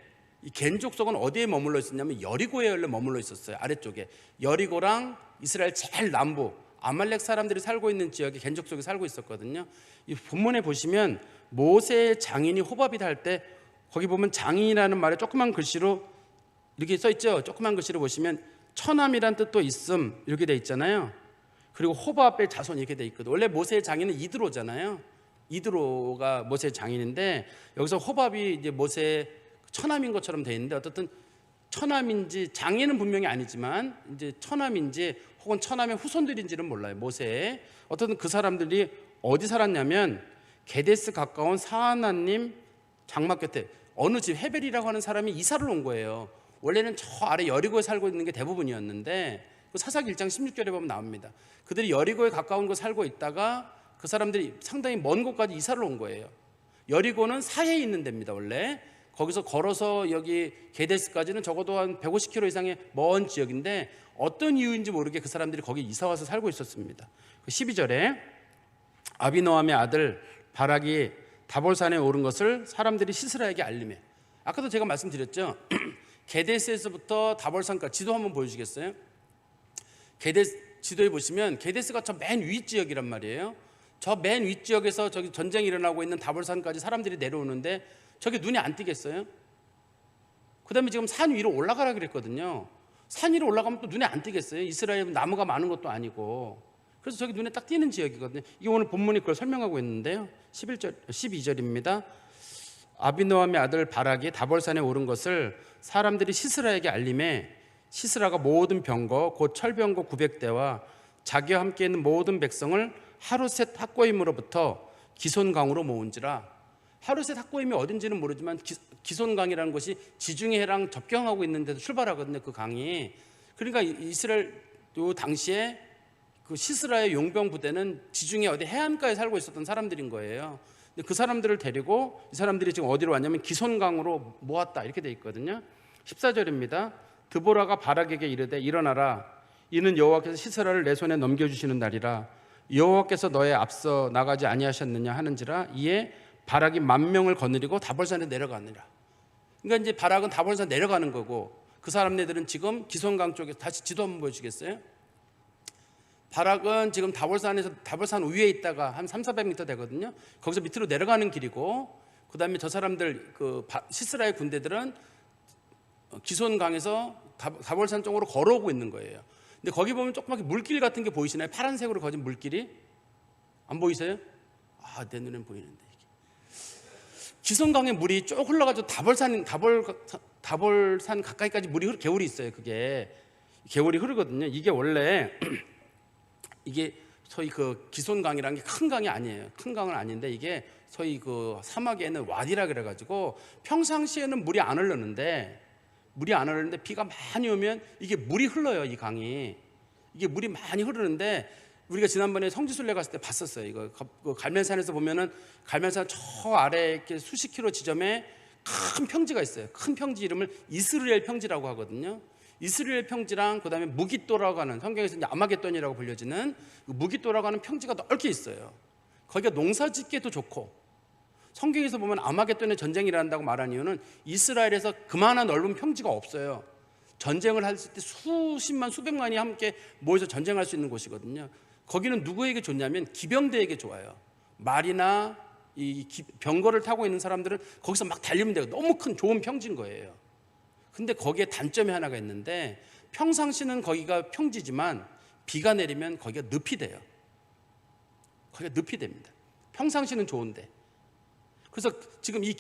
이 겐 족속은 어디에 머물러 있었냐면 여리고에 원래 머물러 있었어요. 아래쪽에 여리고랑 이스라엘 제일 남부 아말렉 사람들이 살고 있는 지역에 겐 족속이 살고 있었거든요. 이 본문에 보시면 모세의 장인이 호밥이다 할 때 거기 보면 장인이라는 말에 조그만 글씨로 이렇게 써 있죠. 조그만 글씨로 보시면 처남이란 뜻도 있음 이렇게 돼 있잖아요. 그리고 호밥의 자손 이렇게 돼 있거든요. 원래 모세의 장인은 이드로잖아요. 이드로가 모세의 장인인데 여기서 호밥이 이제 모세의 처남인 것처럼 돼 있는데 어떻든 처남인지 장인은 분명히 아니지만 이제 처남인지 혹은 처남의 후손들인지는 몰라요. 모세의 어떻든 그 사람들이 어디 살았냐면 게데스 가까운 사하나님 장막 곁에 어느 집 헤벨이라고 하는 사람이 이사를 온 거예요. 원래는 저 아래 여리고에 살고 있는 게 대부분이었는데 그 사사기 1장 16절에 보면 나옵니다. 그들이 여리고에 가까운 곳 살고 있다가 그 사람들이 상당히 먼 곳까지 이사를 온 거예요. 여리고는 사해에 있는 데입니다. 원래 거기서 걸어서 여기 게데스까지는 적어도 한 150km 이상의 먼 지역인데 어떤 이유인지 모르게 그 사람들이 거기 이사 와서 살고 있었습니다. 12절에 아비노함의 아들 바락이 다볼산에 오른 것을 사람들이 시스라에게 알림해. 아까도 제가 말씀드렸죠. 게데스에서부터 다볼산까지 지도 한번 보여주시겠어요? 게데스 지도에 보시면 게데스가 저 맨 위 지역이란 말이에요. 저 맨 위 지역에서 저기 전쟁이 일어나고 있는 다볼산까지 사람들이 내려오는데 저게 눈에 안 띄겠어요? 그 다음에 지금 산 위로 올라가라 그랬거든요. 산 위로 올라가면 또 눈에 안 띄겠어요? 이스라엘은 나무가 많은 것도 아니고. 그래서 저기 눈에 딱 띄는 지역이거든요. 이게 오늘 본문이 그걸 설명하고 있는데요. 12절입니다. 아비노함의 아들 바락이 다볼산에 오른 것을 사람들이 시스라에게 알림해 시스라가 모든 병거 곧 철병거 900대와 자기와 함께 있는 모든 백성을 하루셋 학고임으로부터 기손강으로 모은지라. 하루셋 학고임이 어딘지는 모르지만 기손강이라는 것이 지중해 해랑 접경하고 있는 데서 출발하거든요. 그 강이. 그러니까 이스라엘 요 당시에 그 시스라의 용병 부대는 지중해 어디 해안가에 살고 있었던 사람들인 거예요. 근데 그 사람들을 데리고 이 사람들이 지금 어디로 왔냐면 기손강으로 모았다 이렇게 돼 있거든요. 14절입니다. 드보라가 바락에게 이르되 일어나라. 이는 여호와께서 시스라를 내 손에 넘겨주시는 날이라. 여호와께서 너의 앞서 나가지 아니하셨느냐 하는지라. 이에 바락이 10,000명을 거느리고 다볼산에 내려가느라. 그러니까 이제 바락은 다볼산 내려가는 거고 그 사람네들은 지금 기손강 쪽에 다시 지도 한번 보여주겠어요? 바락은 지금 다볼산 위에 있다가 한 300-400m 되거든요. 거기서 밑으로 내려가는 길이고 그 다음에 저 사람들 그 시스라의 군대들은 기손강에서 다볼산 쪽으로 걸어오고 있는 거예요. 근데 거기 보면 조그맣게 물길 같은 게 보이시나요? 파란색으로 거진 물길이 안 보이세요? 아, 내 눈엔 보이는데 이게. 기손강에 물이 쭉 흘러가지고 다볼산 가까이까지 개울이 있어요. 그게 개울이 흐르거든요. 이게 원래 이게 소위 그 기손강이라는 게 큰 강이 아니에요. 큰 강은 아닌데 이게 소위 그 사막에는 와디라 그래가지고 평상시에는 물이 안 흐르는데 비가 많이 오면 이게 물이 흘러요. 이 강이 이게 물이 많이 흐르는데 우리가 지난번에 성지순례 갔을 때 봤었어요. 이거 그 갈멜산에서 보면은 갈멜산 저 아래 이렇게 수십 킬로 지점에 큰 평지가 있어요. 큰 평지 이름을 이스라엘 평지라고 하거든요. 이스라엘 평지랑 그다음에 무깃도라고 하는 성경에서 이제 아마겟돈이라고 불려지는 무깃도라고 하는 평지가 넓게 있어요. 거기가 농사짓기도 좋고 성경에서 보면 아마겟돈에 전쟁이 일어난다고 말한 이유는 이스라엘에서 그만한 넓은 평지가 없어요. 전쟁을 할 때 수십만 수백만이 함께 모여서 전쟁할 수 있는 곳이거든요. 거기는 누구에게 좋냐면 기병대에게 좋아요. 말이나 이 병거를 타고 있는 사람들은 거기서 막 달리면 돼요. 너무 큰 좋은 평지인 거예요. 근데 거기에 단점이 하나가 있는데 평상시는 거기가 평지지만 비가 내리면 거기가 늪이 돼요. 거기가 늪이 됩니다. 평상시는 좋은데. 그래서 지금 이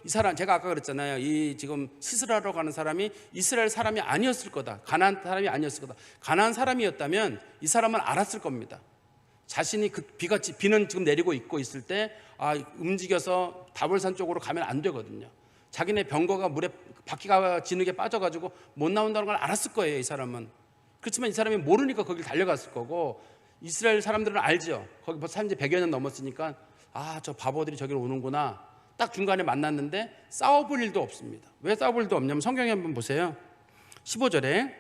사람 제가 아까 그랬잖아요. 이 지금 시스라라고 하는 사람이 이스라엘 사람이 아니었을 거다. 가나안 사람이 아니었을 거다. 가나안 사람이었다면 이 사람은 알았을 겁니다. 자신이 그 비는 지금 내리고 있을 때 움직여서 다볼산 쪽으로 가면 안 되거든요. 자기네 병거가 물에 바퀴가 진흙에 빠져가지고 못 나온다는 걸 알았을 거예요. 이 사람은. 그렇지만 이 사람이 모르니까 거길 달려갔을 거고 이스라엘 사람들은 알죠. 거기 벌써 산지 100여 년 넘었으니까 저 바보들이 저기로 오는구나. 딱 중간에 만났는데 싸워볼 일도 없습니다. 왜 싸워볼 일도 없냐면 성경에 한번 보세요. 15절에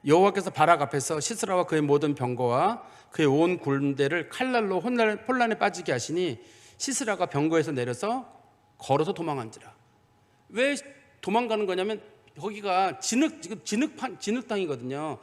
여호와께서 바락 앞에서 시스라와 그의 모든 병거와 그의 온 군대를 칼날로 혼란에 빠지게 하시니 시스라가 병거에서 내려서 걸어서 도망한지라. 왜 도망가는 거냐면 거기가 진흙 땅이거든요.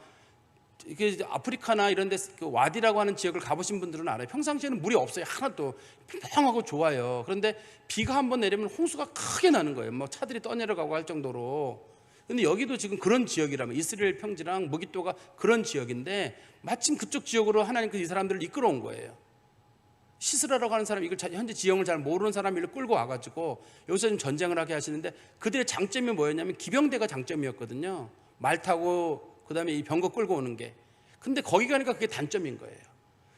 이게 아프리카나 이런 데 그 와디라고 하는 지역을 가보신 분들은 알아요. 평상시에는 물이 없어요. 하나도 평평하고 좋아요. 그런데 비가 한번 내리면 홍수가 크게 나는 거예요. 뭐 차들이 떠내려가고 할 정도로. 근데 여기도 지금 그런 지역이라면 이스라엘 평지랑 무깃도가 그런 지역인데 마침 그쪽 지역으로 하나님께서 이 사람들을 이끌어온 거예요. 시스라라고 하는 사람이 이걸 현재 지형을 잘 모르는 사람을 끌고 와가지고 여기서 좀 전쟁을 하게 하시는데 그들의 장점이 뭐였냐면 기병대가 장점이었거든요. 말 타고 그 다음에 이 병거 끌고 오는 게. 근데 거기 가니까 그게 단점인 거예요.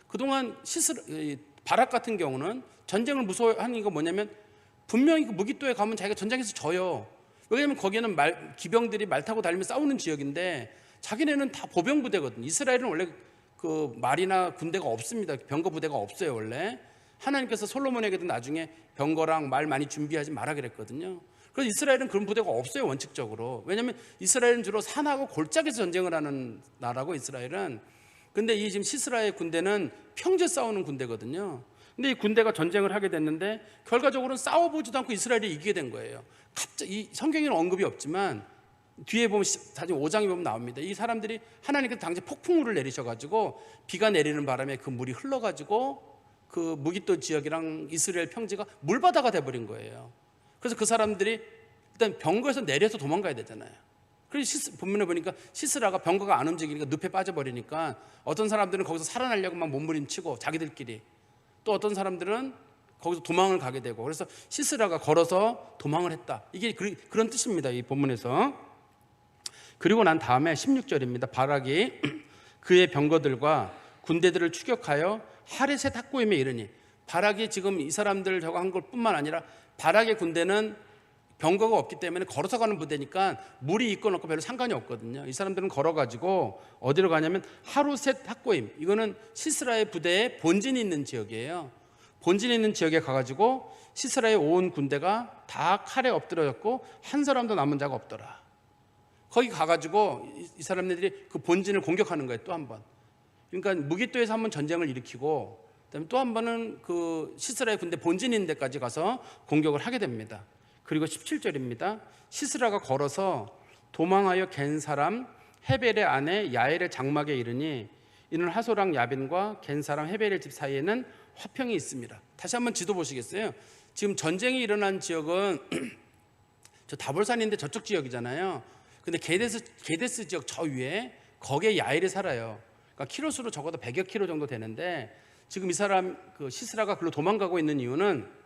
그동안 바락 같은 경우는 전쟁을 무서워하는 이유가 뭐냐면 분명히 그 무깃도에 가면 자기가 전쟁에서 져요. 왜냐하면 거기는 기병들이 말 타고 달리며 싸우는 지역인데 자기네는 다 보병 부대거든요. 이스라엘은 원래 그 말이나 군대가 없습니다. 병거 부대가 없어요. 원래 하나님께서 솔로몬에게도 나중에 병거랑 말 많이 준비하지 마라 그랬거든요. 그래서 이스라엘은 그런 부대가 없어요, 원칙적으로. 왜냐하면 이스라엘은 주로 산하고 골짜기에서 전쟁을 하는 나라고, 이스라엘은. 근데 이 지금 시스라의 군대는 평지에 싸우는 군대거든요. 근데 이 군대가 전쟁을 하게 됐는데 결과적으로는 싸워보지도 않고 이스라엘이 이기게 된 거예요. 갑자기 이 성경에는 언급이 없지만 뒤에 보면 사진 5장에 보면 나옵니다. 이 사람들이 하나님께서 당시 폭풍우를 내리셔가지고 비가 내리는 바람에 그 물이 흘러가지고 그 무기토 지역이랑 이스라엘 평지가 물바다가 돼버린 거예요. 그래서 그 사람들이 일단 병거에서 내려서 도망가야 되잖아요. 그래서 본문에 보니까 시스라가 병거가 안 움직이니까 늪에 빠져버리니까 어떤 사람들은 거기서 살아나려고 막 몸부림치고 자기들끼리, 또 어떤 사람들은 거기서 도망을 가게 되고, 그래서 시스라가 걸어서 도망을 했다. 이게 그런 뜻입니다, 이 본문에서. 그리고 난 다음에 16절입니다. 바락이 그의 병거들과 군대들을 추격하여 하레셋 학고임에 이르니, 바락이 지금 이 사람들 저거 한 걸 뿐만 아니라 바락의 군대는 병거가 없기 때문에 걸어서 가는 부대니까 물이 있건 없고 별로 상관이 없거든요. 이 사람들은 걸어가지고 어디로 가냐면 하루셋 학고임, 이거는 시스라의 부대에 본진이 있는 지역이에요. 본진이 있는 지역에 가가지고 시스라의 온 군대가 다 칼에 엎드려졌고 한 사람도 남은 자가 없더라. 거기 가가지고 이 사람들이 그 본진을 공격하는 거예요, 또 한 번. 그러니까 무기토에서 한 번 전쟁을 일으키고 그다음에 또 한 번은 그 시스라의 군대 본진이 있는 데까지 가서 공격을 하게 됩니다. 그리고 17절입니다. 시스라가 걸어서 도망하여 겐 사람 헤벨의 아내 야엘의 장막에 이르니 이는 하소랑 야빈과 겐 사람 헤벨의 집 사이에는 화평이 있습니다. 다시 한번 지도 보시겠어요? 지금 전쟁이 일어난 지역은 저 다볼산인데 저쪽 지역이잖아요. 근데 게데스 지역 저 위에 거기에 야엘이 살아요. 그러니까 키로수로 적어도 100여 킬로 정도 되는데 지금 이 사람 그 시스라가 글로 도망가고 있는 이유는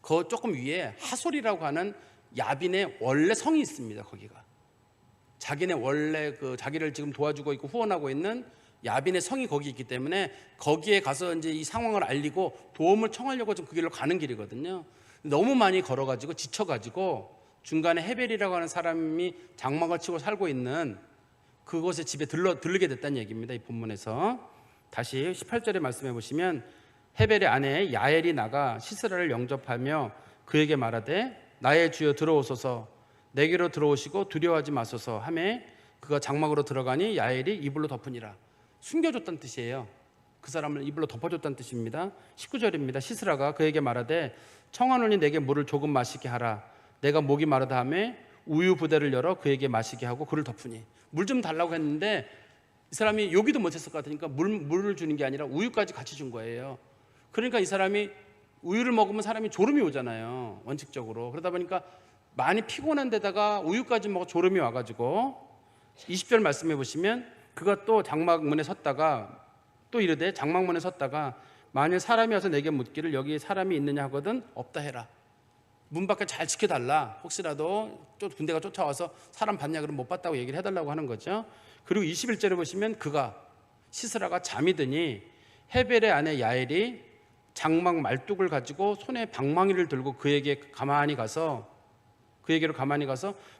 그 조금 위에 하솔이라고 하는 야빈의 원래 성이 있습니다. 거기가 자기네 원래 그 자기를 지금 도와주고 있고 후원하고 있는 야빈의 성이 거기 있기 때문에 거기에 가서 이제 이 상황을 알리고 도움을 청하려고 좀 그 길로 가는 길이거든요. 너무 많이 걸어가지고 지쳐가지고 중간에 헤벨이라고 하는 사람이 장막을 치고 살고 있는 그곳에 집에 들르게 됐다는 얘기입니다. 이 본문에서 다시 18절에 말씀해 보시면 헤벨의 아내 야엘이 나가 시스라를 영접하며 그에게 말하되 나의 주여 들어오소서, 내게로 들어오시고 두려워하지 마소서 하매 그가 장막으로 들어가니 야엘이 이불로 덮으니라. 숨겨줬다는 뜻이에요. 그 사람을 이불로 덮어줬다는 뜻입니다. 19절입니다. 시스라가 그에게 말하되 청하노니 내게 물을 조금 마시게 하라. 내가 목이 마르다 하매 우유 부대를 열어 그에게 마시게 하고 그를 덮으니, 물 좀 달라고 했는데 이 사람이 요기도 못했을 것 같으니까 물을 주는 게 아니라 우유까지 같이 준 거예요. 그러니까 이 사람이 우유를 먹으면 사람이 졸음이 오잖아요, 원칙적으로. 그러다 보니까 많이 피곤한 데다가 우유까지 먹어 졸음이 와가지고 20절 말씀해 보시면 그가 또 장막문에 섰다가 또 이르되 장막문에 섰다가 만일 사람이 와서 내게 묻기를 여기 사람이 있느냐 하거든 없다 해라. 문 밖에 잘 지켜달라. 혹시라도 군대가 쫓아와서 사람 봤냐 그러면 못 봤다고 얘기를 해달라고 하는 거죠. 그리고 21절에 보시면 그가 시스라가 잠이 드니 헤벨의 아내 야엘이 장막 말뚝을 가지고 손에 방망이를 들고 그에게로 가만히 가서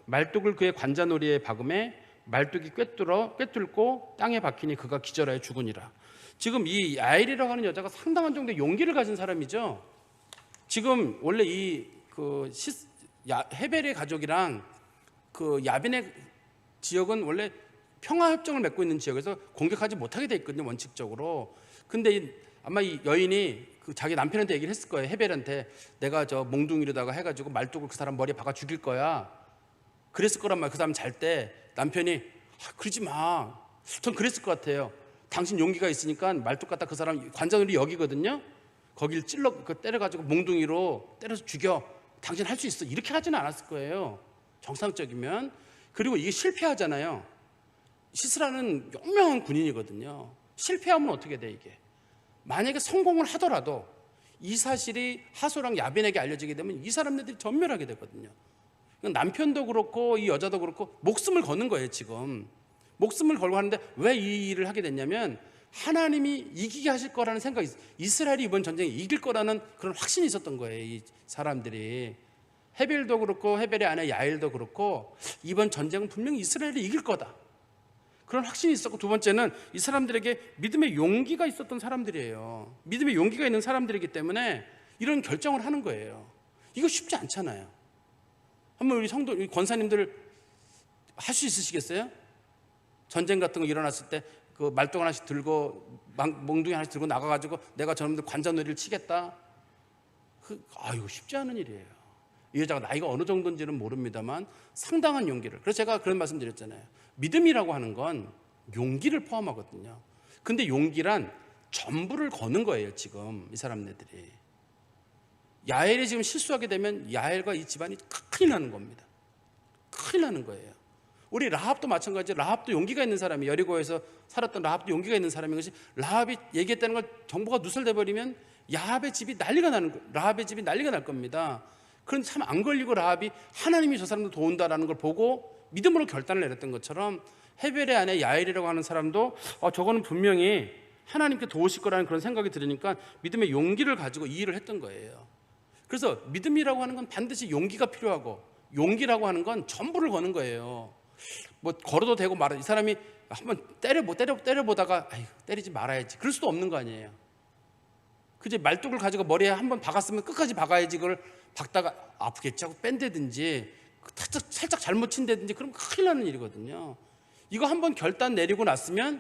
말뚝을 그의 관자놀이에 박음에 말뚝이 꿰뚫고 땅에 박히니 그가 기절하여 죽으니라. 지금 이 야엘이라고 하는 여자가 상당한 정도의 용기를 가진 사람이죠. 지금 원래 헤벨의 가족이랑 그 야빈의 지역은 원래 평화협정을 맺고 있는 지역에서 공격하지 못하게 돼 있거든요, 원칙적으로. 근데 아마 이 여인이 그 자기 남편한테 얘기를 했을 거예요. 헤벨한테 내가 저 몽둥이로다가 해가지고 말뚝을 그 사람 머리에 박아 죽일 거야. 그랬을 거란 말이에요. 그 사람 잘 때 남편이 그러지 마. 전 그랬을 것 같아요. 당신 용기가 있으니까 말뚝 갖다 그 사람 관자놀이 여기거든요. 거길 때려가지고 몽둥이로 때려서 죽여. 당신 할 수 있어. 이렇게 하지는 않았을 거예요, 정상적이면. 그리고 이게 실패하잖아요. 시스라는 유명한 군인이거든요. 실패하면 어떻게 돼 이게? 만약에 성공을 하더라도 이 사실이 하소랑 야빈에게 알려지게 되면 이 사람들이 전멸하게 되거든요. 남편도 그렇고 이 여자도 그렇고 목숨을 거는 거예요. 지금 목숨을 걸고 하는데 왜 이 일을 하게 됐냐면 하나님이 이기게 하실 거라는 생각이 있어요. 이스라엘이 이번 전쟁에 이길 거라는 그런 확신이 있었던 거예요, 이 사람들이. 헤벨도 그렇고 헤벨의 아내 야엘도 그렇고 이번 전쟁은 분명히 이스라엘이 이길 거다, 그런 확신이 있었고, 두 번째는 이 사람들에게 믿음의 용기가 있었던 사람들이에요. 믿음의 용기가 있는 사람들이기 때문에 이런 결정을 하는 거예요. 이거 쉽지 않잖아요. 한번 우리 성도, 우리 권사님들 할 수 있으시겠어요? 전쟁 같은 거 일어났을 때 그 말뚝 하나씩 들고 몽둥이 하나씩 들고 나가가지고 내가 저놈들 관자놀이를 치겠다. 이거 쉽지 않은 일이에요. 이 여자가 나이가 어느 정도인지는 모릅니다만 상당한 용기를. 그래서 제가 그런 말씀 드렸잖아요. 믿음이라고 하는 건 용기를 포함하거든요. 근데 용기란 전부를 거는 거예요. 지금 이 사람네들이 야엘이 지금 실수하게 되면 야엘과 이 집안이 큰일 나는 겁니다. 큰일 나는 거예요. 우리 라합도 마찬가지예요. 라합도 용기가 있는 사람이, 여리고에서 살았던 라합도 용기가 있는 사람인 것이, 라합이 얘기했다는 걸 정보가 누설돼 버리면 라합의 집이 난리가 날 겁니다. 그런데 참 안 걸리고 라합이 하나님이 저 사람도 도운다라는 걸 보고 믿음으로 결단을 내렸던 것처럼, 헤벨의 아내 야엘이라고 하는 사람도 저거는 분명히 하나님께 도우실 거라는 그런 생각이 들으니까 믿음의 용기를 가지고 이 일을 했던 거예요. 그래서 믿음이라고 하는 건 반드시 용기가 필요하고, 용기라고 하는 건 전부를 거는 거예요. 뭐 걸어도 되고 말아도, 이 사람이 한번 때려보다가 때리지 말아야지, 그럴 수도 없는 거 아니에요. 그제 말뚝을 가지고 머리에 한번 박았으면 끝까지 박아야지, 그걸 박다가 아프겠지 하고 뺀다든지 살짝 잘못 친다든지 그러면 큰일 나는 일이거든요. 이거 한번 결단 내리고 났으면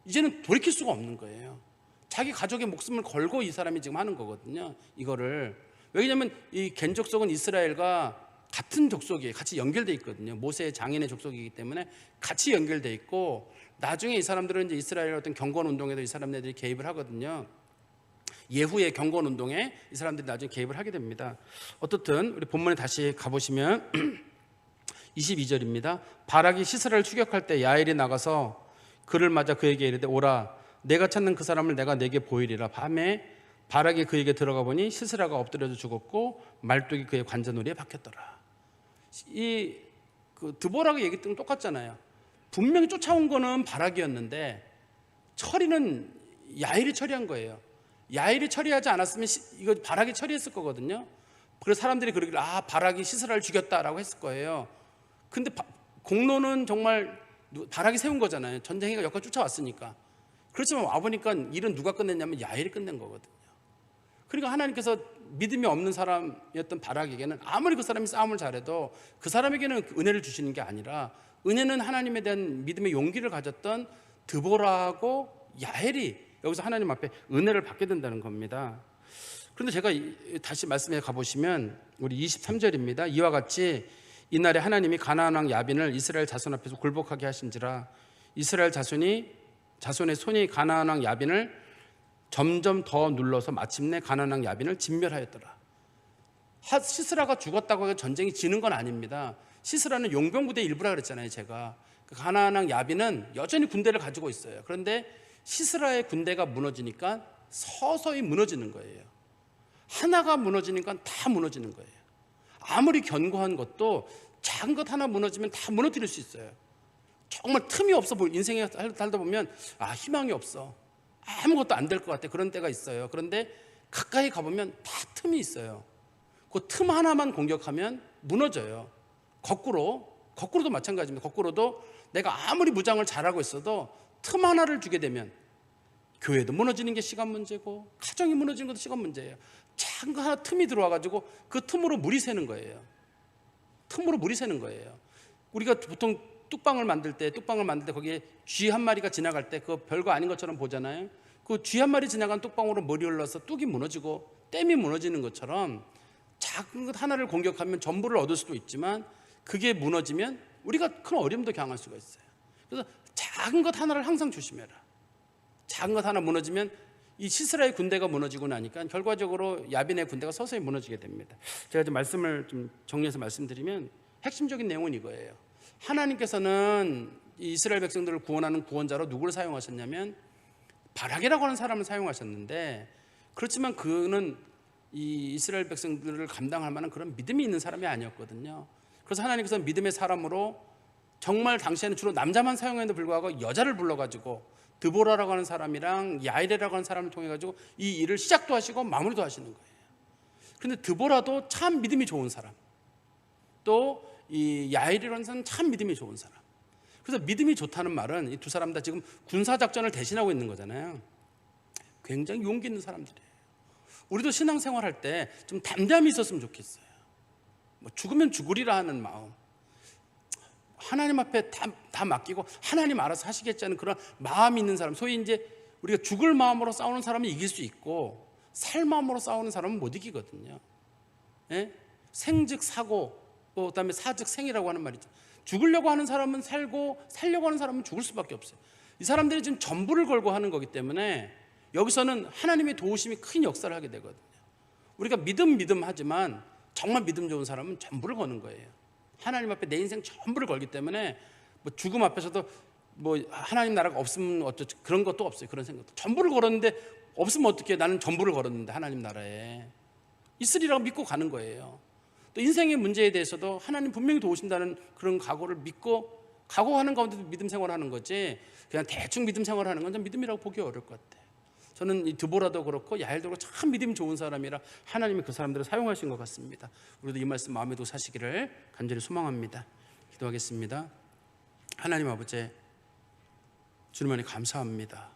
이제는 돌이킬 수가 없는 거예요. 자기 가족의 목숨을 걸고 이 사람이 지금 하는 거거든요. 이거를. 왜냐하면 이 겐 족속은 이스라엘과 같은 족속이에요. 같이 연결돼 있거든요. 모세의 장인의 족속이기 때문에 같이 연결돼 있고, 나중에 이 사람들은 이제 이스라엘 어떤 경건 운동에도 이 사람들이 개입을 하거든요. 예후의 경건 운동에 이 사람들이 나중에 개입을 하게 됩니다. 어떻든 우리 본문에 다시 가보시면 22절입니다. 바락이 시스라를 추격할 때 야엘이 나가서 그를 맞아 그에게 이르되, 오라, 내가 찾는 그 사람을 내가 내게 보이리라. 밤에 바락이 그에게 들어가 보니 시스라가 엎드려져 죽었고 말뚝이 그의 관자놀이에 박혔더라. 그 드보라가 얘기했던 건 똑같잖아요. 분명히 쫓아온 거는 바락이었는데 처리는 야엘이 처리한 거예요. 야엘이 처리하지 않았으면 이거 바락이 처리했을 거거든요. 그래서 사람들이 그러기를 바락이 시스라를 죽였다라고 했을 거예요. 근데 공로는 정말 바락이 세운 거잖아요. 전쟁이가 여기까지 쫓아왔으니까. 그렇지만 와보니까 일은 누가 끝냈냐면 야엘이 끝낸 거거든요. 그러니까 하나님께서 믿음이 없는 사람이었던 바락에게는 아무리 그 사람이 싸움을 잘해도 그 사람에게는 은혜를 주시는 게 아니라, 은혜는 하나님에 대한 믿음의 용기를 가졌던 드보라하고 야엘이 여기서 하나님 앞에 은혜를 받게 된다는 겁니다. 그런데 제가 다시 말씀해 가보시면 우리 23절입니다. 이와 같이 이날에 하나님이 가나안 왕 야빈을 이스라엘 자손 앞에서 굴복하게 하신지라. 이스라엘 자손의 손이 가나안 왕 야빈을 점점 더 눌러서 마침내 가나안 왕 야빈을 진멸하였더라. 시스라가 죽었다고 해서 전쟁이 지는 건 아닙니다. 시스라는 용병부대의 일부라 그랬잖아요. 제가 가나안 왕 야빈은 여전히 군대를 가지고 있어요. 그런데 시스라의 군대가 무너지니까 서서히 무너지는 거예요. 하나가 무너지니까 다 무너지는 거예요. 아무리 견고한 것도 작은 것 하나 무너지면 다 무너뜨릴 수 있어요. 정말 틈이 없어 보일, 인생에 살다 보면 희망이 없어, 아무것도 안 될 것 같아, 그런 때가 있어요. 그런데 가까이 가보면 다 틈이 있어요. 그 틈 하나만 공격하면 무너져요. 거꾸로도 마찬가지입니다. 거꾸로도 내가 아무리 무장을 잘하고 있어도 틈 하나를 주게 되면 교회도 무너지는 게 시간 문제고, 가정이 무너지는 것도 시간 문제예요. 작은 거 하나 틈이 들어와가지고 그 틈으로 물이 새는 거예요. 우리가 보통 뚝방을 만들 때 거기에 쥐 한 마리가 지나갈 때 그거 별거 아닌 것처럼 보잖아요. 그 쥐 한 마리 지나간 뚝방으로 물이 흘러서 뚝이 무너지고 댐이 무너지는 것처럼, 작은 것 하나를 공격하면 전부를 얻을 수도 있지만 그게 무너지면 우리가 큰 어려움도 당할 수가 있어요. 그래서 작은 것 하나를 항상 조심해라. 작은 것 하나 무너지면 이 시스라의 군대가 무너지고 나니까 결과적으로 야빈의 군대가 서서히 무너지게 됩니다. 제가 좀 말씀을 좀 정리해서 말씀드리면 핵심적인 내용은 이거예요. 하나님께서는 이스라엘 백성들을 구원하는 구원자로 누구를 사용하셨냐면 바락이라고 하는 사람을 사용하셨는데, 그렇지만 그는 이 이스라엘 백성들을 감당할 만한 그런 믿음이 있는 사람이 아니었거든요. 그래서 하나님께서 믿음의 사람으로, 정말 당시에는 주로 남자만 사용했는데 불구하고 여자를 불러가지고 드보라라고 하는 사람이랑 야일이라고 하는 사람을 통해 가지고 이 일을 시작도 하시고 마무리도 하시는 거예요. 그런데 드보라도 참 믿음이 좋은 사람, 또 이 야일이라는 사람은 참 믿음이 좋은 사람. 그래서 믿음이 좋다는 말은 이 두 사람 다 지금 군사작전을 대신하고 있는 거잖아요. 굉장히 용기 있는 사람들이에요. 우리도 신앙생활 할 때 좀 담대함이 있었으면 좋겠어요. 뭐 죽으면 죽으리라 하는 마음, 하나님 앞에 다 맡기고 하나님 알아서 하시겠지 하는 그런 마음이 있는 사람, 소위 이제 우리가 죽을 마음으로 싸우는 사람은 이길 수 있고 살 마음으로 싸우는 사람은 못 이기거든요. 예? 생즉 사고, 그다음에 사즉 생이라고 하는 말이죠. 죽으려고 하는 사람은 살고 살려고 하는 사람은 죽을 수밖에 없어요. 이 사람들이 지금 전부를 걸고 하는 거기 때문에 여기서는 하나님의 도우심이 큰 역사를 하게 되거든요. 우리가 믿음 하지만 정말 믿음 좋은 사람은 전부를 거는 거예요. 하나님 앞에 내 인생 전부를 걸기 때문에 뭐 죽음 앞에서도 뭐 하나님 나라가 없으면 어쩌지 그런 것도 없어요. 그런 생각도. 전부를 걸었는데 없으면 어떻게, 나는 전부를 걸었는데 하나님 나라에 있으리라고 믿고 가는 거예요. 또 인생의 문제에 대해서도 하나님 분명히 도우신다는 그런 각오를 믿고 각오하는 가운데도 믿음 생활하는 거지, 그냥 대충 믿음 생활하는 건 좀 믿음이라고 보기 어려울 것 같아요. 저는 이 드보라도 그렇고 야엘도 그렇고 참 믿음 좋은 사람이라 하나님이 그 사람들을 사용하신 것 같습니다. 우리도 이 말씀 마음에 두고 사시기를 간절히 소망합니다. 기도하겠습니다. 하나님 아버지, 주님 안에 감사합니다.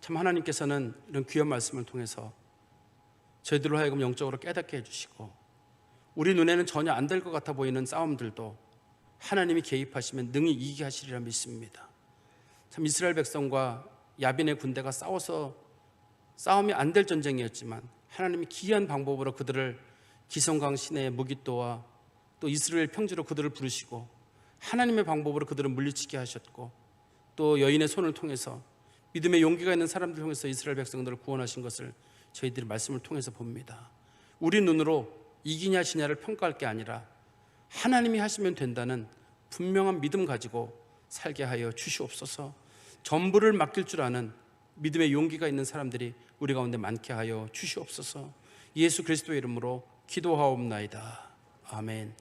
참 하나님께서는 이런 귀한 말씀을 통해서 저희들로 하여금 영적으로 깨닫게 해주시고, 우리 눈에는 전혀 안 될 것 같아 보이는 싸움들도 하나님이 개입하시면 능히 이기게 하시리라 믿습니다. 참 이스라엘 백성과 야빈의 군대가 싸워서 싸움이 안 될 전쟁이었지만 하나님이 기이한 방법으로 그들을 기성강 시내의 무깃도와 또 이스라엘 평지로 그들을 부르시고 하나님의 방법으로 그들을 물리치게 하셨고, 또 여인의 손을 통해서 믿음의 용기가 있는 사람들을 통해서 이스라엘 백성들을 구원하신 것을 저희들이 말씀을 통해서 봅니다. 우리 눈으로 이기냐 지냐를 평가할 게 아니라 하나님이 하시면 된다는 분명한 믿음 가지고 살게 하여 주시옵소서. 전부를 맡길 줄 아는 믿음의 용기가 있는 사람들이 우리 가운데 많게 하여 주시옵소서. 예수 그리스도의 이름으로 기도하옵나이다. 아멘.